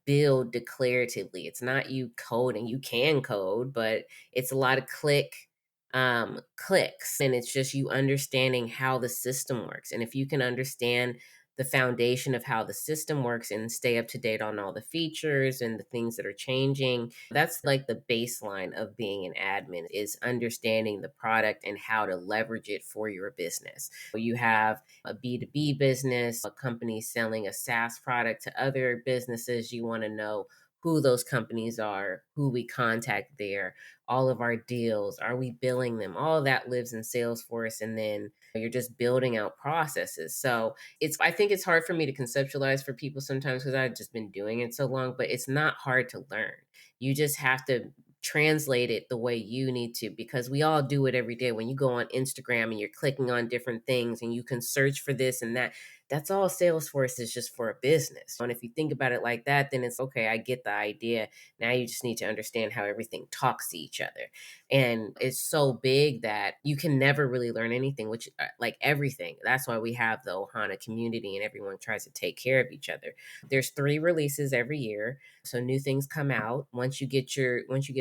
build declaratively. It's not you coding. You can code, but it's a lot of clicks, and it's just you understanding how the system works. And if you can understand the foundation of how the system works and stay up to date on all the features and the things that are changing, that's like the baseline of being an admin, is understanding the product and how to leverage it for your business. You have a B2B business, a company selling a SaaS product to other businesses. You want to know who those companies are, who we contact there, all of our deals, are we billing them? All of that lives in Salesforce. And then you're just building out processes. So I think it's hard for me to conceptualize for people sometimes because I've just been doing it so long, but it's not hard to learn. You just have to translate it the way you need to, because we all do it every day. When you go on Instagram and you're clicking on different things and you can search for this and that, that's all Salesforce is, just for a business. And if you think about it like that, then it's okay, I get the idea. Now you just need to understand how everything talks to each other. And it's so big that you can never really learn anything, which like everything. That's why we have the Ohana community and everyone tries to take care of each other. There's 3 releases every year. So new things come out. Once you get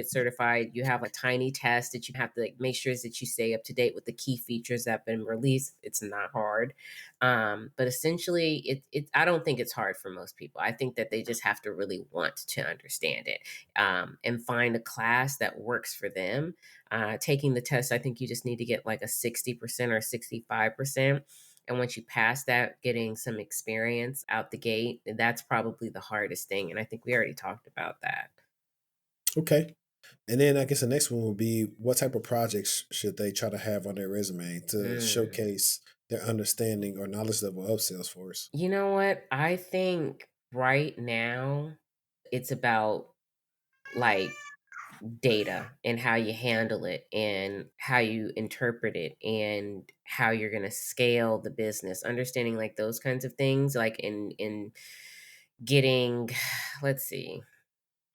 certified, you have a tiny test that you have to like, make sure that you stay up to date with the key features that have been released. It's not hard. But essentially I don't think it's hard for most people. I think that they just have to really want to understand it, and find a class that works for them. Taking the test, I think you just need to get like a 60% or 65%. And once you pass that, getting some experience out the gate, that's probably the hardest thing. And I think we already talked about that. Okay. And then I guess the next one would be, what type of projects should they try to have on their resume to showcase their understanding or knowledge level of Salesforce? You know what? I think right now it's about like data and how you handle it and how you interpret it and how you're going to scale the business, understanding like those kinds of things, like in getting let's see,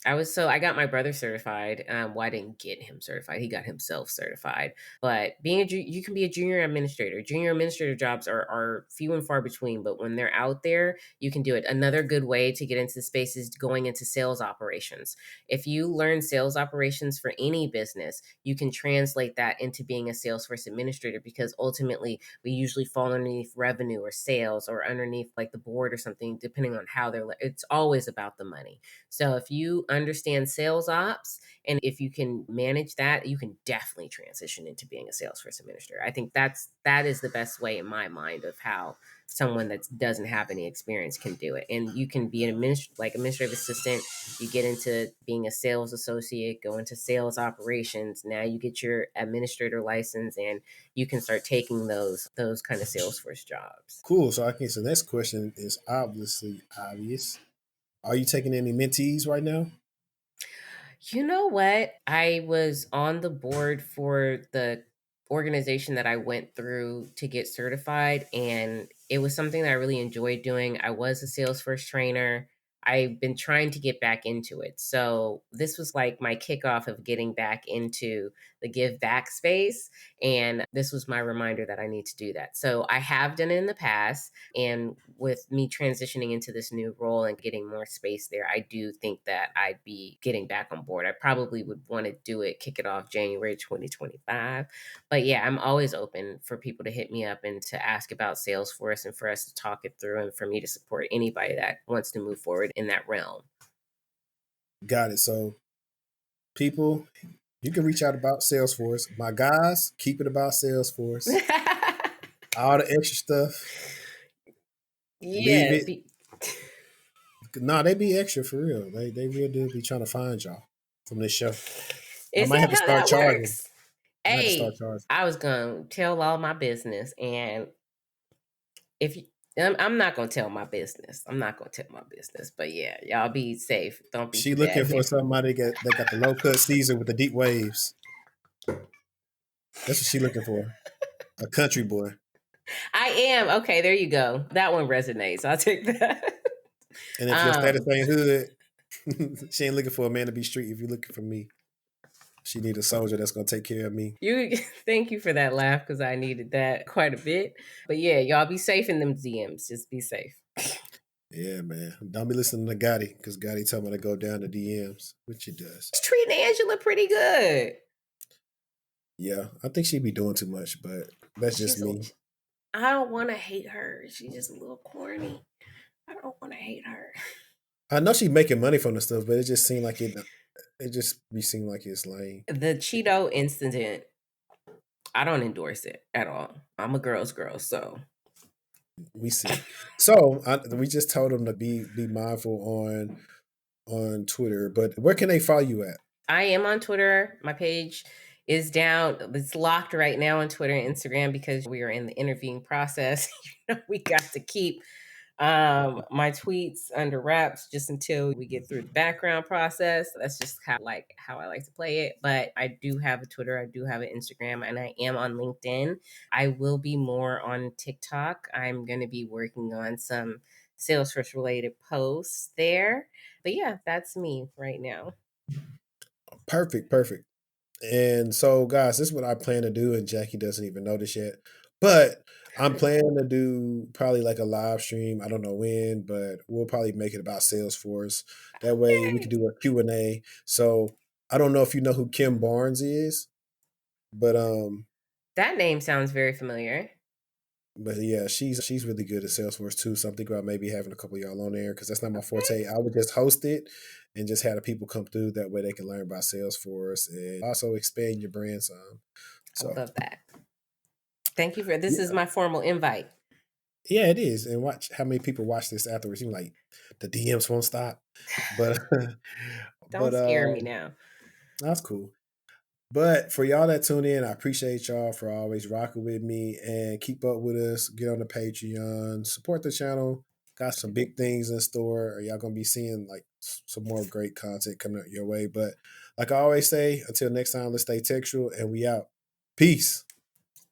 I got my brother certified. Well, I didn't get him certified. He got himself certified. But you can be a junior administrator. Junior administrator jobs are few and far between, but when they're out there, you can do it. Another good way to get into the space is going into sales operations. If you learn sales operations for any business, you can translate that into being a Salesforce administrator, because ultimately we usually fall underneath revenue or sales or underneath like the board or something, depending on how it's always about the money. So if you understand sales ops and if you can manage that, you can definitely transition into being a Salesforce administrator. I think that is the best way in my mind of how someone that doesn't have any experience can do it. And you can be an administrative assistant, you get into being a sales associate, go into sales operations. Now you get your administrator license and you can start taking those kind of Salesforce jobs. Cool. So I guess the next question is obviously obvious. Are you taking any mentees right now? You know what? I was on the board for the organization that I went through to get certified, and it was something that I really enjoyed doing. I was a Salesforce trainer. I've been trying to get back into it. So this was like my kickoff of getting back into the give back space. And this was my reminder that I need to do that. So I have done it in the past. And with me transitioning into this new role and getting more space there, I do think that I'd be getting back on board. I probably would want to do it, kick it off January 2025. But yeah, I'm always open for people to hit me up and to ask about Salesforce and for us to talk it through and for me to support anybody that wants to move forward in that realm. Got it. So people, you can reach out about Salesforce. My guys, keep it about Salesforce. All the extra stuff, leave Yeah. it. Nah, they be extra for real. They really do be trying to find y'all from this show. I Is might have that to how start that charging. works? I might have to start Hey, charging. I was going to tell all my business. And if you, I'm not going to tell my business. I'm not going to tell my business. But yeah, y'all be safe. Don't be She too looking bad. for somebody that got the low cut Caesar with the deep waves. That's what she looking for. A country boy. I am. Okay, there you go. That one resonates. I'll take that. And if your status ain't hood, she ain't looking for a man to be street. If you're looking for me, she need a soldier that's gonna take care of me. You thank you for that laugh because I needed that quite a bit. But yeah, y'all be safe in them DMs. Just be safe. Yeah, man. Don't be listening to Gotti because Gotti told me to go down the DMs, which he does. She's treating Angela pretty good. Yeah, I think she'd be doing too much, but that's just She's. me. I don't want to hate her. She's just a little corny. I don't want to hate her. I know she's making money from the stuff, but it just seemed like it. It just be seem like it's lame. The Cheeto incident. I don't endorse it at all. I'm a girl's girl, so We see. So we just told them to be mindful on Twitter, but where can they follow you at? I am on Twitter. My page is down. It's locked right now on Twitter and Instagram because we are in the interviewing process. We got to keep my tweets under wraps just until we get through the background process. That's just how I like to play it. But I do have a Twitter, I do have an Instagram, and I am on LinkedIn. I will be more on TikTok. I'm going to be working on some Salesforce related posts there. But yeah, that's me right now. Perfect. And so, guys, this is what I plan to do, and Jackie doesn't even know this yet. But I'm planning to do probably like a live stream. I don't know when, but we'll probably make it about Salesforce. That way we can do a Q&A. So I don't know if you know who Kim Barnes is, but That name sounds very familiar. But yeah, she's really good at Salesforce too. So I'm thinking about maybe having a couple of y'all on there because that's not my forte. I would just host it and just have the people come through. That way they can learn about Salesforce and also expand your brand some. So I love that. Thank you for this. yeah, Is my formal invite. yeah, it is. And watch how many people watch this afterwards. You're like, the DMs won't stop. But Don't but scare me now. that's cool. But for y'all that tune in, I appreciate y'all for always rocking with me and keep up with us. Get on the Patreon, support the channel. Got some big things in store. Y'all gonna be seeing like some more great content coming your way. But like I always say, until next time, let's stay textual and we out. Peace.